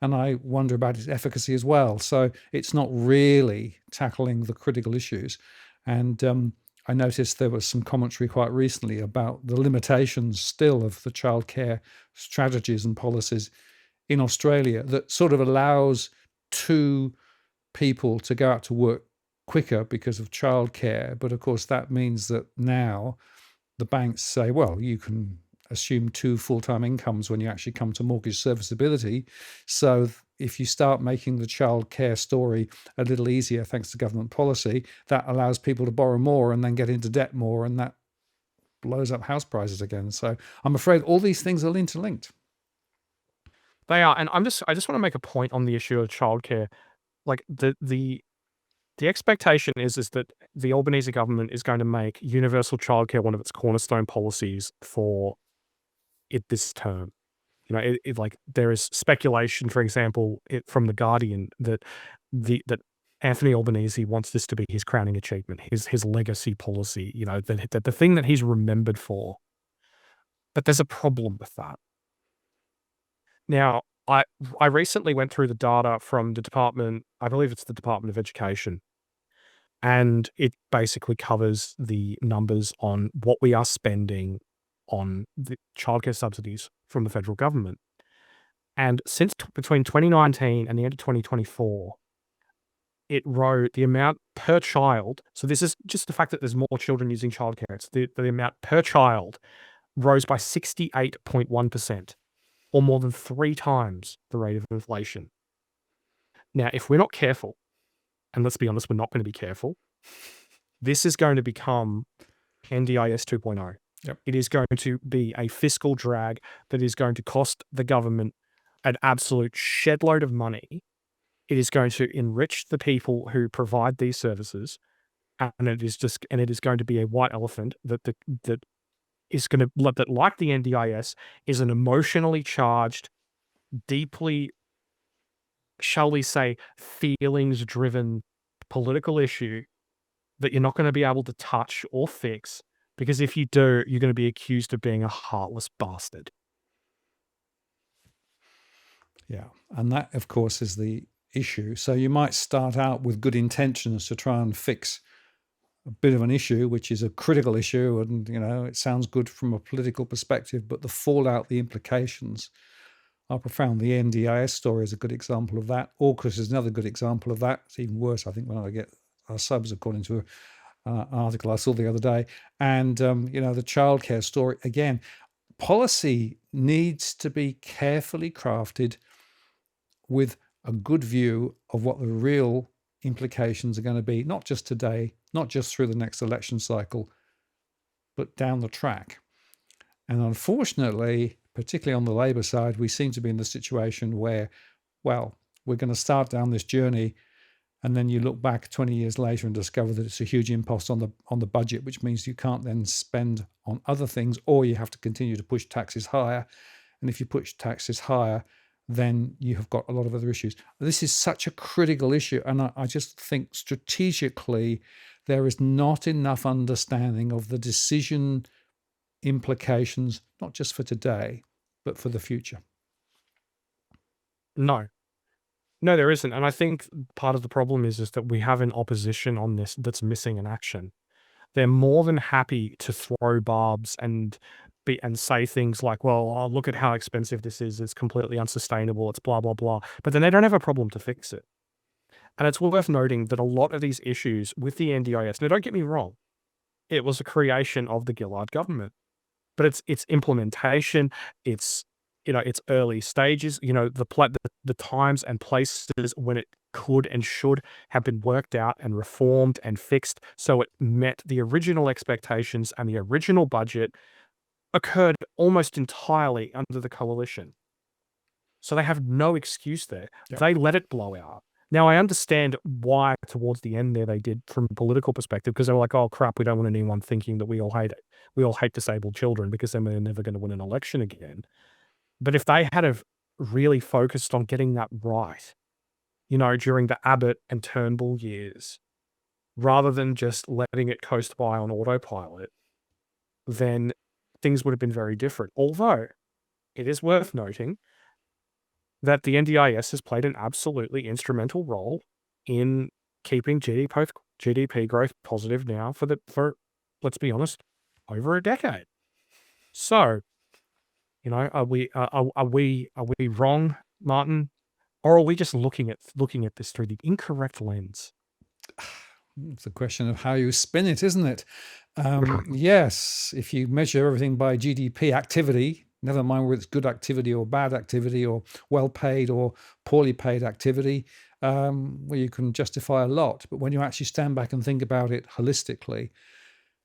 And I wonder about its efficacy as well. So it's not really tackling the critical issues. And I noticed there was some commentary quite recently about the limitations still of the childcare strategies and policies in Australia that sort of allows two people to go out to work quicker because of childcare. But of course, that means that now the banks say, well, you can assume two full-time incomes when you actually come to mortgage serviceability. So if you start making the childcare story a little easier, thanks to government policy, that allows people to borrow more and then get into debt more, and that blows up house prices again. So I'm afraid all these things are interlinked. They are, and I just want to make a point on the issue of childcare. Like the expectation is that the Albanese government is going to make universal childcare one of its cornerstone policies for it this term. Like there is speculation, for example, from the Guardian that Anthony Albanese wants this to be his crowning achievement, his legacy policy. That the thing that he's remembered for. But there's a problem with that. Now, I recently went through the data from the department. I believe it's the Department of Education, and it basically covers the numbers on what we are spending on the childcare subsidies from the federal government. And since between 2019 and the end of 2024, it rose the amount per child. So this is just the fact that there's more children using childcare. It's the amount per child rose by 68.1%, or more than 3 times the rate of inflation. Now, if we're not careful, and let's be honest, we're not going to be careful, this is going to become NDIS 2.0. Yep. It is going to be a fiscal drag that is going to cost the government an absolute shed load of money. It is going to enrich the people who provide these services, and it is going to be a white elephant that is going to, that, like the NDIS, is an emotionally charged, deeply, shall we say, feelings-driven political issue that you're not going to be able to touch or fix, because if you do, you're going to be accused of being a heartless bastard. Yeah. And that, of course, is the issue. So you might start out with good intentions to try and fix a bit of an issue, which is a critical issue, and it sounds good from a political perspective, but the fallout, the implications are profound. The NDIS story is a good example of that. AUKUS is another good example of that. It's even worse, I think, when I get our subs, according to an article I saw the other day. And the childcare story, again, policy needs to be carefully crafted with a good view of what the real implications are going to be, not just today, not just through the next election cycle, but down the track. And unfortunately, particularly on the Labour side, we seem to be in the situation where, well, we're going to start down this journey, and then you look back 20 years later and discover that it's a huge impost on the budget, which means you can't then spend on other things, or you have to continue to push taxes higher. And if you push taxes higher, then you have got a lot of other issues. This is such a critical issue, and I just think strategically there is not enough understanding of the decision implications, not just for today, but for the future. No, there isn't. And I think part of the problem is that we have an opposition on this that's missing in action. They're more than happy to throw barbs and say things like, well, oh, look at how expensive this is. It's completely unsustainable. It's blah, blah, blah. But then they don't have a problem to fix it. And it's worth noting that a lot of these issues with the NDIS, now don't get me wrong, it was a creation of the Gillard government, but its implementation, its early stages, the times and places when it could and should have been worked out and reformed and fixed so it met the original expectations and the original budget, occurred almost entirely under the coalition. So they have no excuse there. Yep. They let it blow out. Now, I understand why towards the end there they did from a political perspective, because they were like, oh crap, we don't want anyone thinking that we all hate disabled children, because then we're never going to win an election again. But if they had have really focused on getting that right, during the Abbott and Turnbull years, rather than just letting it coast by on autopilot, then things would have been very different. Although it is worth noting that the NDIS has played an absolutely instrumental role in keeping GDP growth positive now for, let's be honest, over a decade. So, are we wrong, Martin, or are we just looking at this through the incorrect lens? It's a question of how you spin it, isn't it? Yes, if you measure everything by GDP activity, never mind whether it's good activity or bad activity or well-paid or poorly paid activity, well, you can justify a lot. But when you actually stand back and think about it holistically,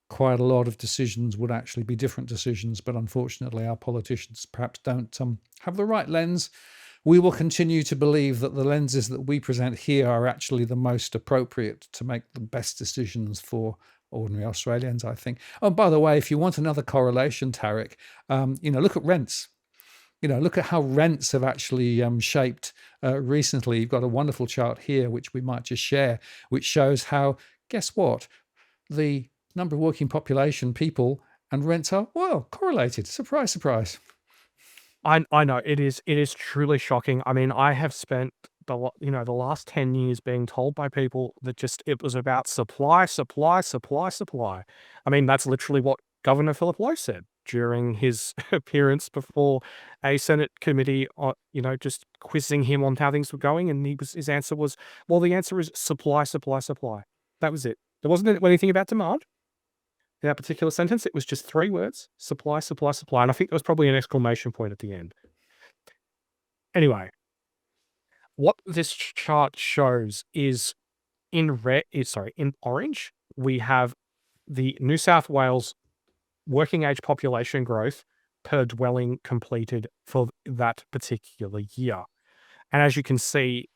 quite a lot of decisions would actually be different decisions. But unfortunately, our politicians perhaps don't have the right lens. We will continue to believe that the lenses that we present here are actually the most appropriate to make the best decisions for ordinary Australians, I think. Oh, by the way, if you want another correlation, Tarek, look at rents. Look at how rents have actually shaped recently. You've got a wonderful chart here, which we might just share, which shows how, guess what? The number of working population, people, and rents are, well, correlated. Surprise, surprise. I know it is truly shocking. I mean, I have spent the last 10 years being told by people that just it was about supply, supply, supply, supply. I mean, that's literally what Governor Philip Lowe said during his appearance before a Senate committee, just quizzing him on how things were going, and his answer was, "Well, the answer is supply, supply, supply." That was it. There wasn't anything about demand in that particular sentence. It was just 3 words: supply, supply, supply, and I think there was probably an exclamation point at the end. Anyway, what this chart shows is in orange, we have the New South Wales working age population growth per dwelling completed for that particular year. And as you can see,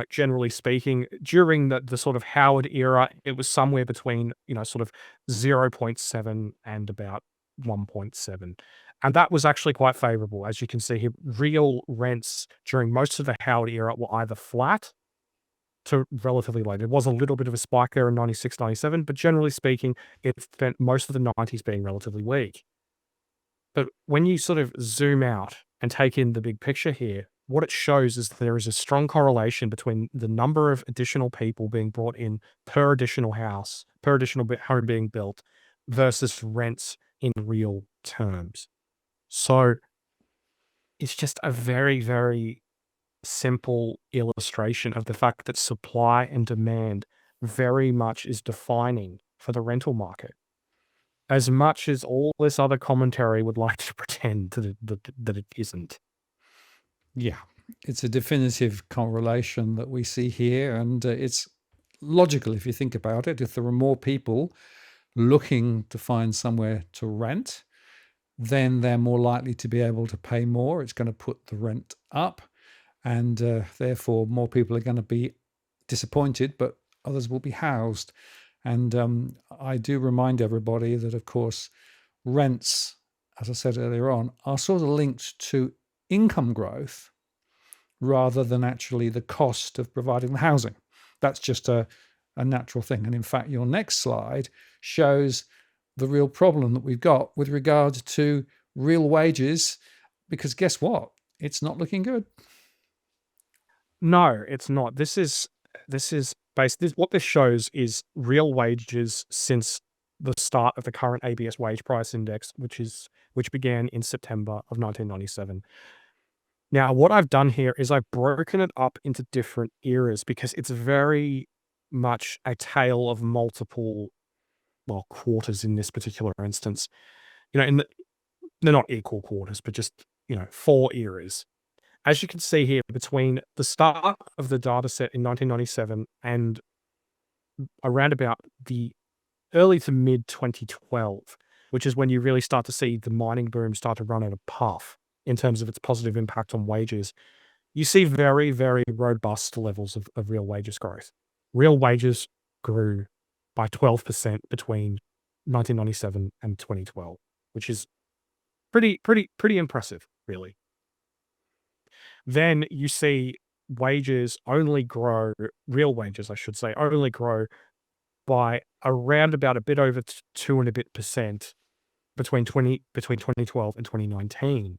generally speaking, during the sort of Howard era, it was somewhere between, sort of 0.7 and about 1.7. And that was actually quite favorable. As you can see here, real rents during most of the Howard era were either flat to relatively low. There was a little bit of a spike there in 96, 97, but generally speaking, it spent most of the 90s being relatively weak. But when you sort of zoom out and take in the big picture here, what it shows is that there is a strong correlation between the number of additional people being brought in per additional house, per additional home being built versus rents in real terms. So it's just a very, very simple illustration of the fact that supply and demand very much is defining for the rental market. As much as all this other commentary would like to pretend that it isn't. Yeah, it's a definitive correlation that we see here, and it's logical if you think about it. If there are more people looking to find somewhere to rent, then they're more likely to be able to pay more. It's going to put the rent up, and therefore more people are going to be disappointed, but others will be housed. And I do remind everybody that, of course, rents, as I said earlier on, are sort of linked to income growth rather than actually the cost of providing the housing. That's just a natural thing. And in fact, your next slide shows the real problem that we've got with regard to real wages, because guess what? It's not looking good. No, it's not. This is what this shows is real wages since the start of the current ABS wage price index, which began in September of 1997. Now, what I've done here is I've broken it up into different eras because it's very much a tale of multiple, well, quarters in this particular instance. They're not equal quarters, but just, 4 eras. As you can see here, between the start of the data set in 1997 and around about the early to mid 2012, which is when you really start to see the mining boom start to run out of puff in terms of its positive impact on wages, you see very, very robust levels of real wages growth. Real wages grew by 12% between 1997 and 2012, which is pretty impressive, really. Then you see real wages, I should say, only grow by around about a bit over 2 and a bit percent between 2012 and 2019.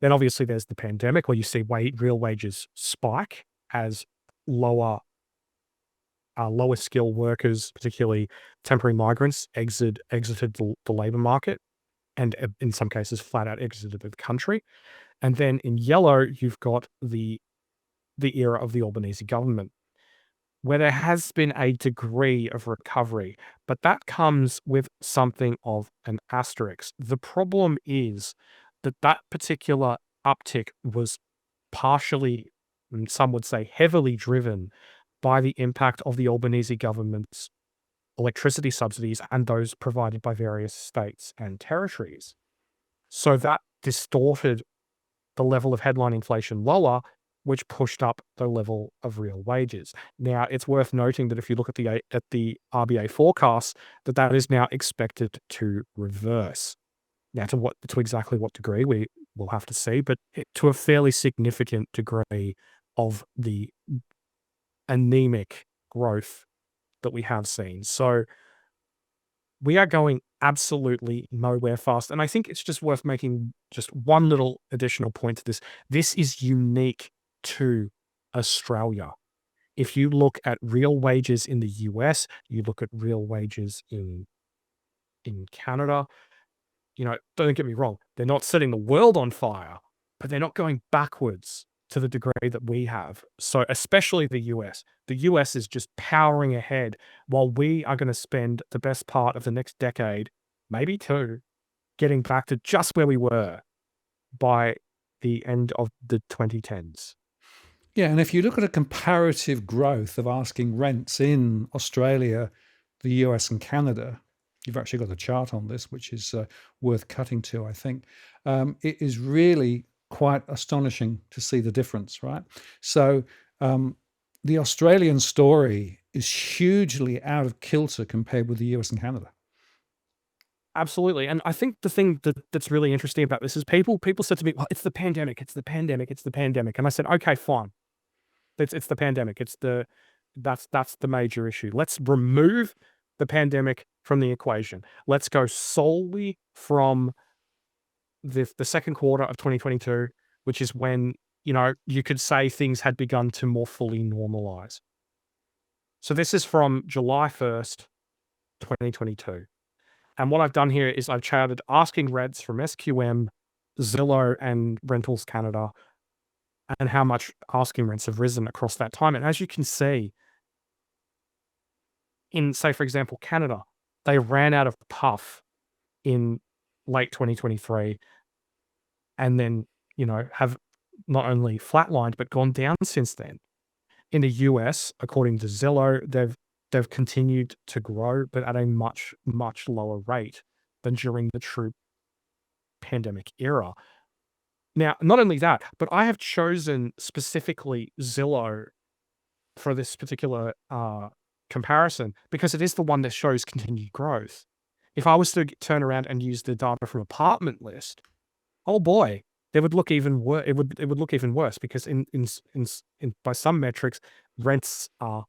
Then obviously there's the pandemic where you see real wages spike as lower skill workers, particularly temporary migrants, exited the labor market, and in some cases flat out exited the country. And then in yellow, you've got the era of the Albanese government, where there has been a degree of recovery, but that comes with something of an asterisk. The problem is that particular uptick was partially, and some would say heavily driven by the impact of the Albanese government's electricity subsidies and those provided by various states and territories. So that distorted the level of headline inflation lower, which pushed up the level of real wages. Now, it's worth noting that if you look at the RBA forecast, that is now expected to reverse. Now, to exactly what degree, we will have to see, but to a fairly significant degree of the anemic growth that we have seen. So we are going absolutely nowhere fast. And I think it's just worth making just one little additional point to this. This is unique to Australia. If you look at real wages in the US, you look at real wages in Canada, don't get me wrong, they're not setting the world on fire, but they're not going backwards to the degree that we have. So, especially the US. The US is just powering ahead while we are going to spend the best part of the next decade, maybe two, getting back to just where we were by the end of the 2010s. Yeah, and if you look at a comparative growth of asking rents in Australia, the US, and Canada, you've actually got a chart on this, which is worth cutting to, I think. It is really quite astonishing to see the difference, right? So the Australian story is hugely out of kilter compared with the US and Canada. Absolutely, and I think the thing that's really interesting about this is people said to me, "Well, it's the pandemic, it's the pandemic, it's the pandemic," and I said, "Okay, fine. It's the pandemic. That's the major issue. Let's remove the pandemic from the equation. Let's go solely from the second quarter of 2022, which is when, you could say things had begun to more fully normalize. So this is from July 1st, 2022. And what I've done here is I've charted asking rents from SQM, Zillow, and Rentals Canada, and how much asking rents have risen across that time. And as you can see, in, say, for example, Canada, they ran out of puff in late 2023 and then, have not only flatlined but gone down since then. In the US, according to Zillow, they've continued to grow, but at a much, much lower rate than during the true pandemic era. Now, not only that, but I have chosen specifically Zillow for this particular comparison because it is the one that shows continued growth. If I was to turn around and use the data from Apartment List, oh boy, it would look even worse. It would look even worse because in by some metrics, rents are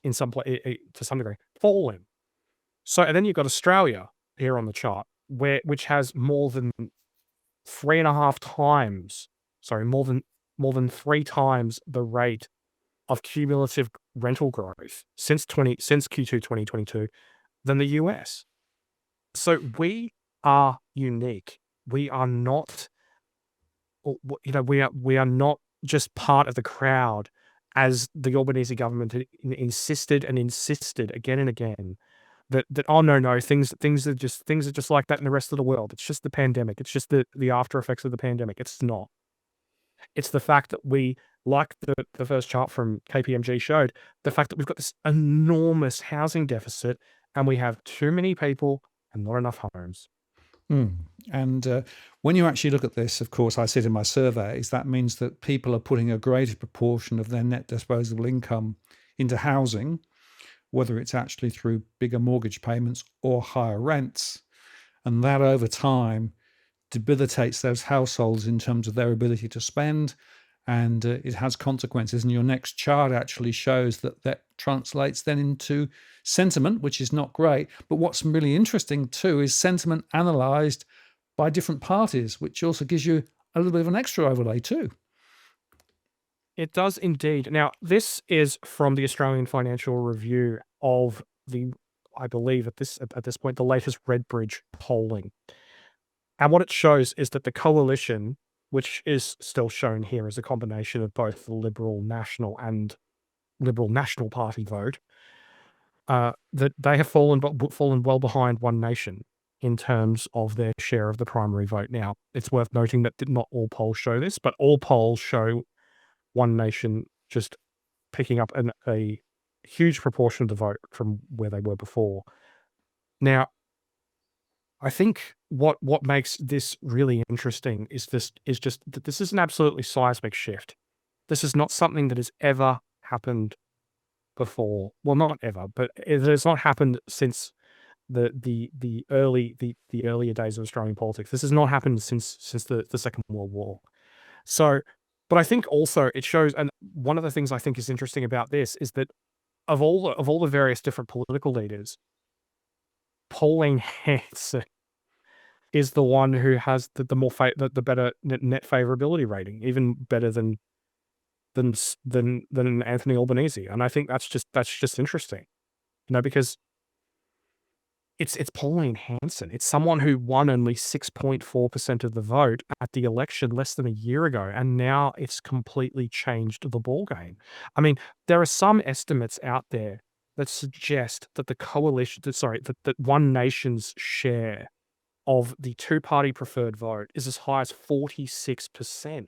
to some degree fallen. So and then you've got Australia here on the chart, which has more than 3.5 times, sorry, more than 3 times the rate of cumulative rental growth since Q2 2022 than the US. So we are unique. We are not, we are not just part of the crowd, as the Albanese government insisted again and again that oh no, things are just like that in the rest of the world. It's just the pandemic. It's just the after effects of the pandemic. It's not. It's the fact that we, like the first chart from KPMG showed, the fact that we've got this enormous housing deficit and we have too many people and not enough homes. And when you actually look at this, of course, I said in my surveys, that means that people are putting a greater proportion of their net disposable income into housing, whether it's actually through bigger mortgage payments or higher rents. And that over time debilitates those households in terms of their ability to spend, and it has consequences. And your next chart actually shows that translates then into sentiment, which is not great. But what's really interesting too is sentiment analysed by different parties, which also gives you a little bit of an extra overlay too. It does indeed. Now, this is from the Australian Financial Review of I believe at this point, the latest Redbridge polling. And what it shows is that the coalition, which is still shown here as a combination of both the Liberal National Party vote, that they have fallen well behind One Nation in terms of their share of the primary vote. Now, it's worth noting that not all polls show this, but all polls show One Nation just picking up a huge proportion of the vote from where they were before. Now, I think what makes this really interesting is just that this is an absolutely seismic shift. This is not something that has ever happened before. Well, not ever, but it has not happened since the earlier days of Australian politics. This has not happened since the Second World War. So, but I think also it shows, and one of the things I think is interesting about this is that of all the various different political leaders, polling Hanson is the one who has the better net favorability rating, even better than than Anthony Albanese, and I think that's just interesting, because it's Pauline Hanson. It's someone who won only 6.4% of the vote at the election less than a year ago, and now it's completely changed the ballgame. I mean, there are some estimates out there that suggest that the coalition, that One Nation's share of the two-party preferred vote is as high as 46%.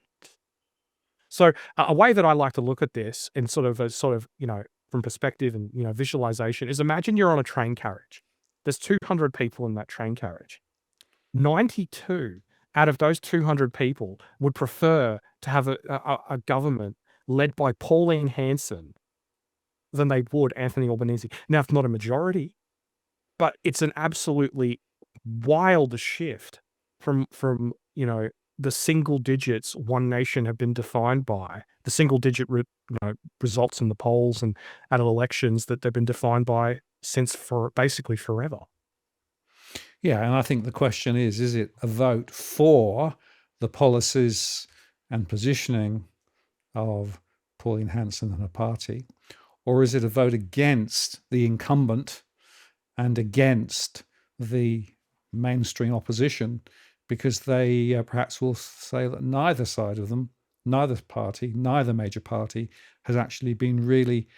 So a way that I like to look at this in from perspective and visualization is, imagine you're on a train carriage. There's 200 people in that train carriage. 92 out of those 200 people would prefer to have a government led by Pauline Hanson than they would Anthony Albanese. Now, it's not a majority, but it's an absolutely wild shift from the single digits One Nation have been defined by, the single digit results in the polls and at elections that they've been defined by since for basically forever. Yeah, and I think the question is it a vote for the policies and positioning of Pauline Hanson and her party, or is it a vote against the incumbent and against the mainstream opposition, because they perhaps will say that neither side of them, neither party, neither major party has actually been really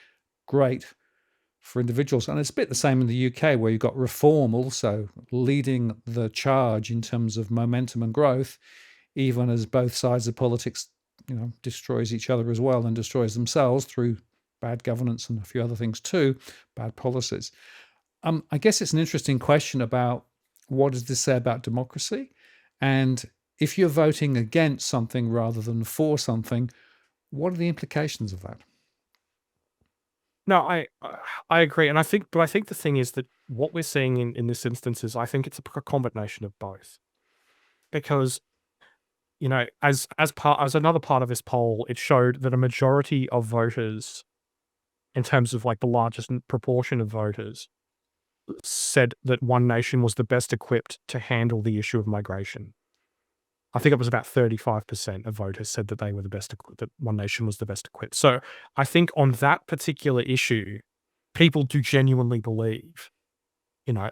great for individuals. And it's a bit the same in the UK, where you've got Reform also leading the charge in terms of momentum and growth, even as both sides of politics, destroys each other as well and destroys themselves through bad governance and a few other things too, bad policies. I guess it's an interesting question about what does this say about democracy? And if you're voting against something rather than for something, what are the implications of that? No, I agree, and I think the thing is that what we're seeing in this instance is, I think it's a combination of both, because as another part of this poll, it showed that a majority of voters, in terms of like the largest proportion of voters, said that One Nation was the best equipped to handle the issue of migration. I think it was about 35% of voters said that they were the best equipped, that One Nation was the best equipped. So I think on that particular issue, people do genuinely believe,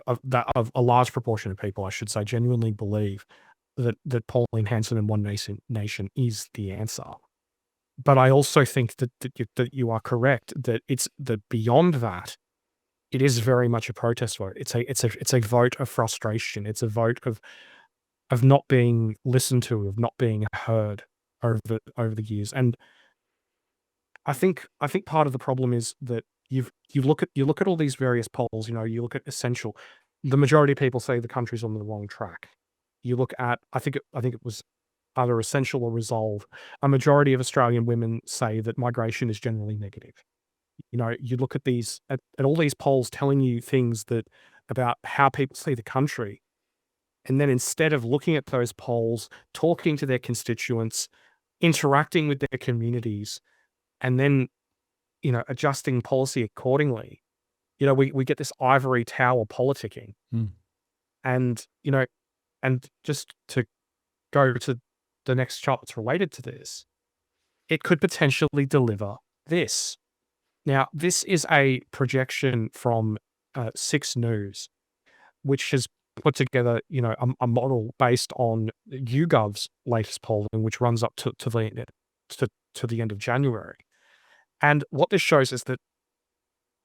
of a large proportion of people, I should say, genuinely believe that Pauline Hanson and One Nation is the answer. But I also think that you are correct, that it's that beyond that, it is very much a protest vote. It's a vote of frustration. It's a vote of not being listened to, of not being heard over the years. And I think part of the problem is that you look at all these various polls. You look at Essential. The majority of people say the country's on the wrong track. You look at, I think it was either Essential or Resolve. A majority of Australian women say that migration is generally negative. You look at at all these polls telling you things about how people see the country, and then instead of looking at those polls, talking to their constituents, interacting with their communities, and then adjusting policy accordingly, we get this ivory tower politicking. Mm. And and just to go to the next chart that's related to this, it could potentially deliver this. Now, this is a projection from 6 News, which has put together, a model based on YouGov's latest polling, which runs up to the end of January. And what this shows is that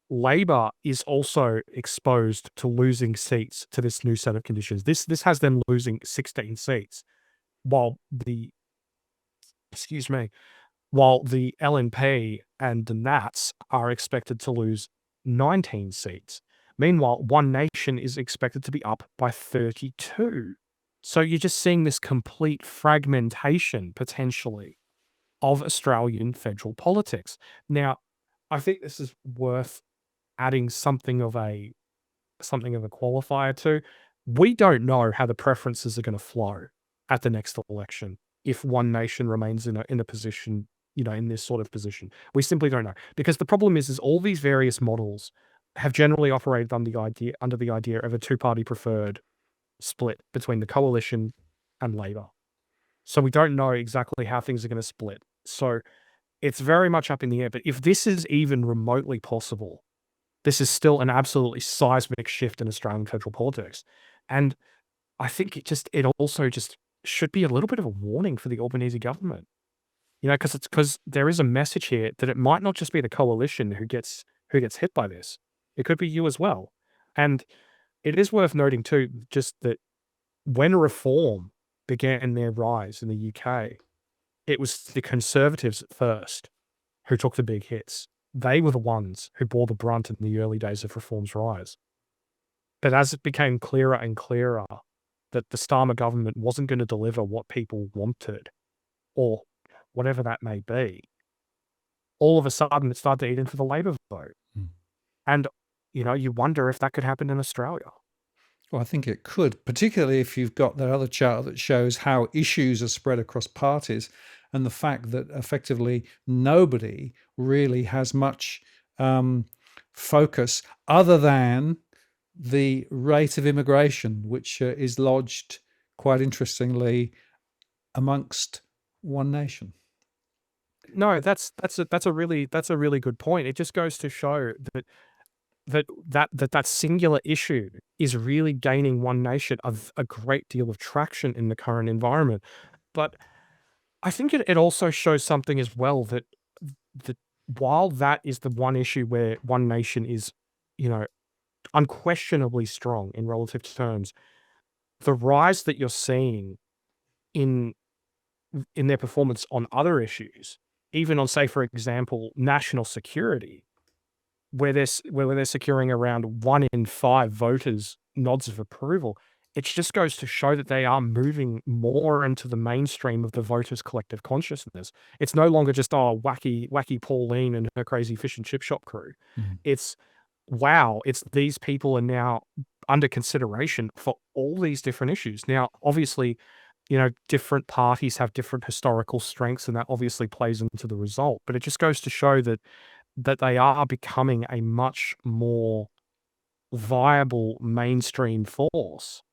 Labor is also exposed to losing seats to this new set of conditions. This has them losing 16 seats, while the LNP and the Nats are expected to lose 19 seats. Meanwhile, One Nation is expected to be up by 32. So you're just seeing this complete fragmentation, potentially, of Australian federal politics. Now, I think this is worth adding something of a qualifier to. We don't know how the preferences are going to flow at the next election if One Nation remains in a position, in this sort of position. We simply don't know, because the problem is all these various models have generally operated under the idea of a two-party preferred split between the coalition and Labor. So we don't know exactly how things are going to split. So It's very much up in the air. But if this is even remotely possible, this is still an absolutely seismic shift in Australian federal politics. And I think it also just should be a little bit of a warning for the Albanese government. Because there is a message here that it might not just be the coalition who gets hit by this. It could be you as well. And it is worth noting too, just that when reform began their rise in the UK, it was the Conservatives at first who took the big hits. They were the ones who bore the brunt in the early days of reform's rise. But as it became clearer and clearer that the Starmer government wasn't going to deliver what people wanted, or whatever that may be, all of a sudden it started to eat into the Labor vote. Mm. And, you wonder if that could happen in Australia. Well, I think it could, particularly if you've got that other chart that shows how issues are spread across parties, and the fact that effectively nobody really has much focus other than the rate of immigration, which is lodged quite interestingly amongst one nation. No, that's a really good point. It just goes to show that singular issue is really gaining one nation of a great deal of traction in the current environment. But I think it also shows something as well, that while that is the one issue where one nation is, you know, unquestionably strong in relative terms, the rise that you're seeing in their performance on other issues, even on, say, for example, national security, where they're securing around 1 in 5 voters' nods of approval, it just goes to show that they are moving more into the mainstream of the voters' collective consciousness. It's no longer just, "Oh, wacky Pauline and her crazy fish and chip shop crew." Mhm. It's, wow, it's these people are now under consideration for all these different issues. Now, obviously, different parties have different historical strengths, and that obviously plays into the result, but it just goes to show that they are becoming a much more viable mainstream force,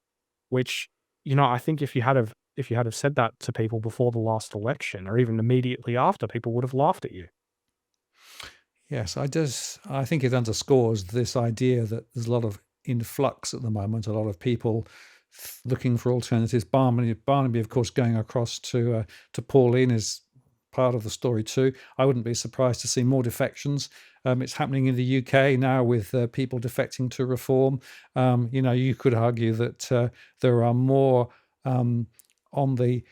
which, I think if you had have said that to people before the last election or even immediately after, people would have laughed at you. Yes, I think it underscores this idea that there's a lot of influx at the moment, a lot of people looking for alternatives. Barnaby, of course, going across to Pauline is part of the story too. I wouldn't be surprised to see more defections. It's happening in the UK now with people defecting to reform. You could argue that there are more on the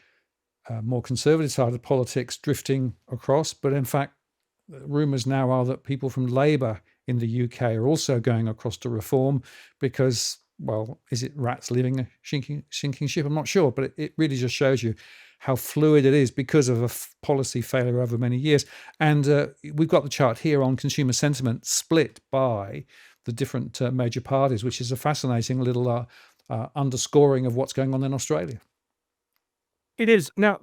more conservative side of politics drifting across, but in fact, rumours now are that people from Labour in the UK are also going across to reform because, well, is it rats leaving a sinking ship? I'm not sure, but it really just shows you how fluid it is because of a policy failure over many years. And we've got the chart here on consumer sentiment split by the different major parties, which is a fascinating little underscoring of what's going on in Australia. It is. Now,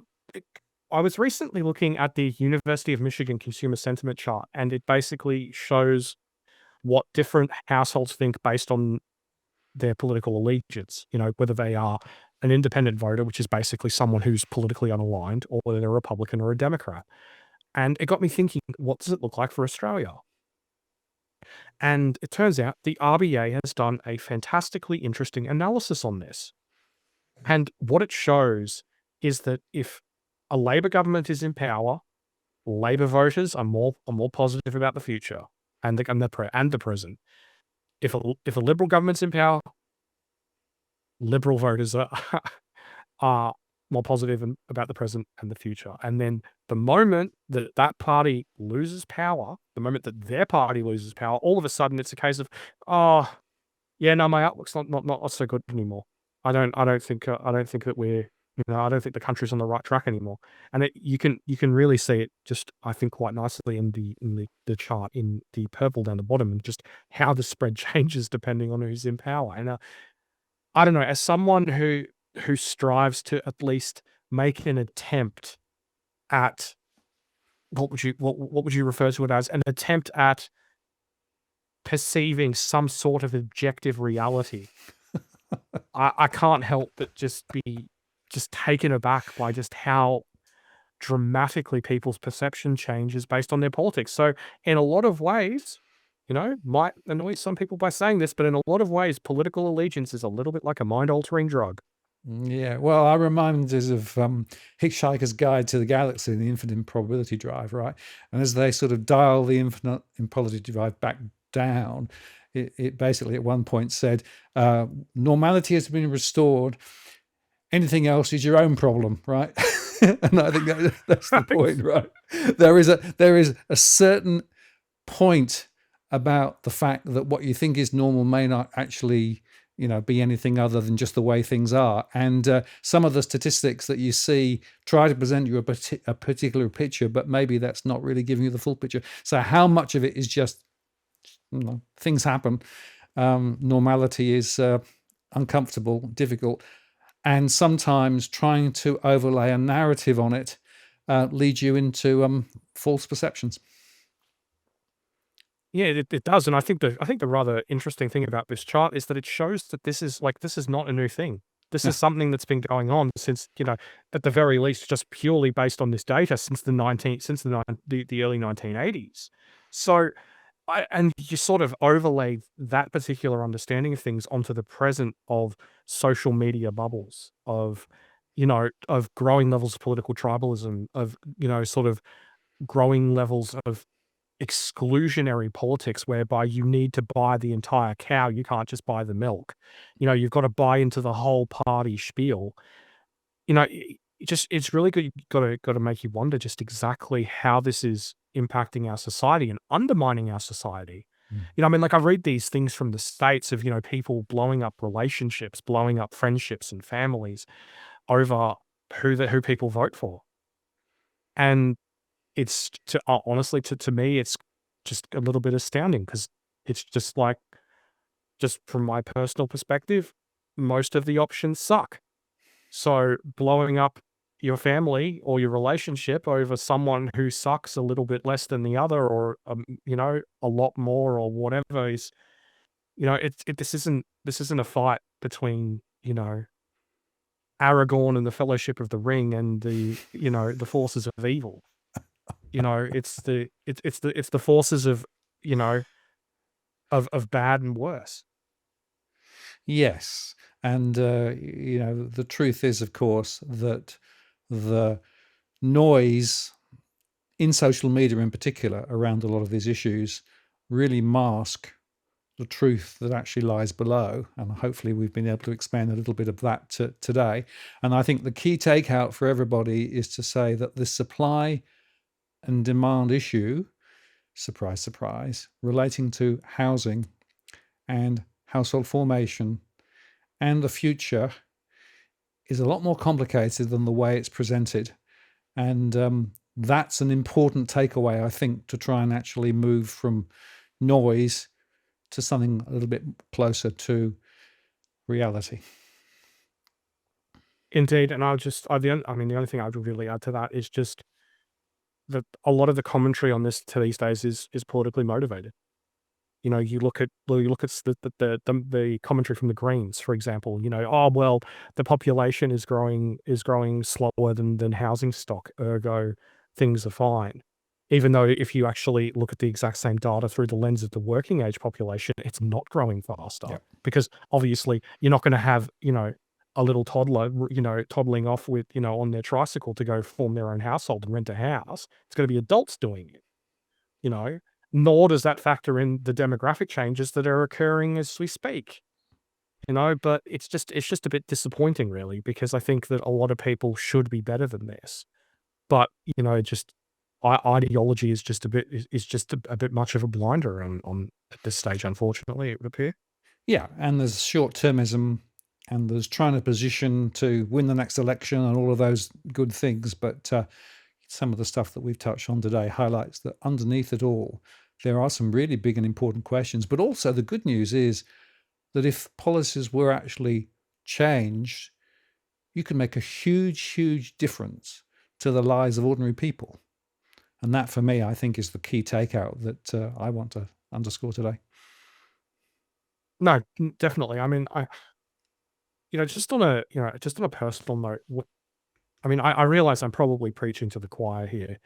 I was recently looking at the University of Michigan consumer sentiment chart, and it basically shows what different households think based on their political allegiance, whether they are an independent voter, which is basically someone who's politically unaligned, or whether they're a Republican or a Democrat. And it got me thinking, what does it look like for Australia? And it turns out the RBA has done a fantastically interesting analysis on this. And what it shows is that if a Labor government is in power, Labor voters are more positive about the future and the present. If a Liberal government's in power, Liberal voters are are more positive about the present and the future. And then the moment that that party loses power, the moment that their party loses power, all of a sudden it's a case of, oh, yeah, no, my outlook's not so good anymore. I don't think that I don't think the country's on the right track anymore. And you can really see it just, I think, quite nicely in the chart in the purple down the bottom, and just how the spread changes depending on who's in power. And I don't know, as someone who strives to at least make an attempt at, what would you refer to it as? An attempt at perceiving some sort of objective reality. I can't help but just be just taken aback by just how dramatically people's perception changes based on their politics. So in a lot of ways, might annoy some people by saying this, but in a lot of ways, political allegiance is a little bit like a mind-altering drug. Yeah, well, I remind us of Hitchhiker's Guide to the Galaxy and the Infinite Improbability Drive, right? And as they sort of dial the infinite improbability drive back down, it basically at one point said, normality has been restored. Anything else is your own problem, right? And I think that's the point, right? There is a certain point about the fact that what you think is normal may not actually be anything other than just the way things are. And some of the statistics that you see try to present you a particular picture, but maybe that's not really giving you the full picture. So how much of it is just things happen? Normality is uncomfortable, difficult, and sometimes trying to overlay a narrative on it leads you into false perceptions. Yeah, it does, and I think the rather interesting thing about this chart is that it shows that this is not a new thing. This Yeah. is something that's been going on since, at the very least, just purely based on this data since the early 1980s. So, and you sort of overlay that particular understanding of things onto the present of social media bubbles, of growing levels of political tribalism, of, sort of growing levels of exclusionary politics whereby you need to buy the entire cow, you can't just buy the milk. You've got to buy into the whole party spiel. It's really good, gotta make you wonder just exactly how this is impacting our society and undermining our society. Mm. I mean, like, I read these things from the States of, people blowing up relationships, blowing up friendships and families over who people vote for. And it's honestly, to me, it's just a little bit astounding because it's just like, just from my personal perspective, most of the options suck. So blowing up your family or your relationship over someone who sucks a little bit less than the other, or a lot more, or whatever, is, this isn't a fight between, Aragorn and the Fellowship of the Ring and the forces of evil. It's the forces of, you know, of bad and worse. Yes. And, the truth is, of course, that the noise in social media in particular around a lot of these issues really mask the truth that actually lies below. And hopefully we've been able to expand a little bit of that today. And I think the key takeout for everybody is to say that the supply and demand issue, surprise, surprise, relating to housing and household formation and the future is a lot more complicated than the way it's presented. And that's an important takeaway, I think, to try and actually move from noise to something a little bit closer to reality. Indeed, and the only thing I would really add to that is just that a lot of the commentary on this to these days is politically motivated. You look at the commentary from the Greens, for example. Oh well, the population is growing slower than housing stock, ergo things are fine. Even though if you actually look at the exact same data through the lens of the working age population, it's not growing faster, Yep. because obviously you're not going to have a little toddler toddling off with on their tricycle to go form their own household and rent a house. It's going to be adults doing it. You know, Nor does that factor in the demographic changes that are occurring as we speak. But it's just a bit disappointing, really, because I think that a lot of people should be better than this. But just ideology is just a bit much of a blinder on at this stage, unfortunately, it would appear. Yeah, and there's short-termism, and there's trying to position to win the next election and all of those good things. But some of the stuff that we've touched on today highlights that underneath it all, there are some really big and important questions. But also the good news is that if policies were actually changed, you can make a huge, huge difference to the lives of ordinary people. And that, for me, I think is the key takeout that I want to underscore today. No, definitely. I mean, just on a personal note, I mean, I realize I'm probably preaching to the choir here,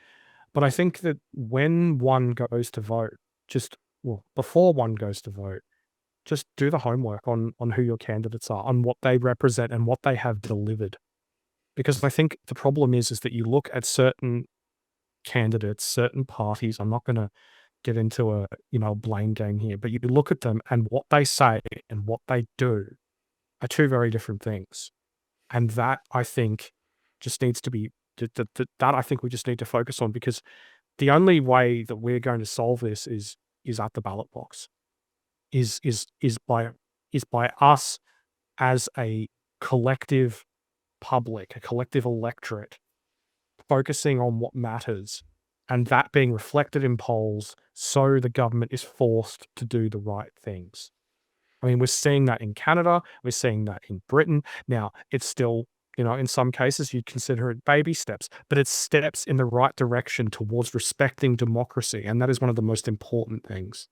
but I think that when one goes to vote, just well, before one goes to vote, just do the homework on who your candidates are, on what they represent and what they have delivered. Because I think the problem is that you look at certain candidates, certain parties. I'm not going to get into a blame game here, but you look at them and what they say and what they do are two very different things. And that I think just needs to be that I think we just need to focus on, because the only way that we're going to solve this is at the ballot box. Is by us as a collective public, a collective electorate, focusing on what matters and that being reflected in polls so the government is forced to do the right things. I mean, we're seeing that in Canada, we're seeing that in Britain. Now, it's still, in some cases you'd consider it baby steps, but it's steps in the right direction towards respecting democracy, and that is one of the most important things.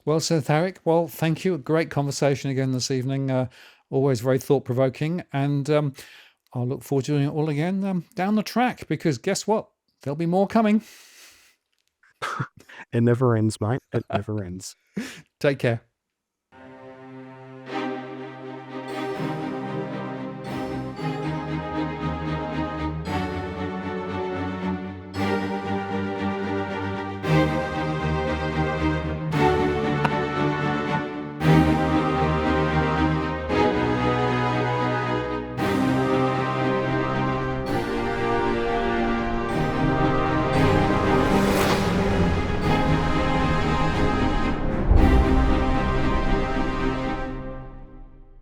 Well said, Tharick. Well, thank you. A great conversation again this evening. Always very thought provoking. And I'll look forward to doing it all again down the track, because guess what? There'll be more coming. It never ends, mate. It never ends. Take care.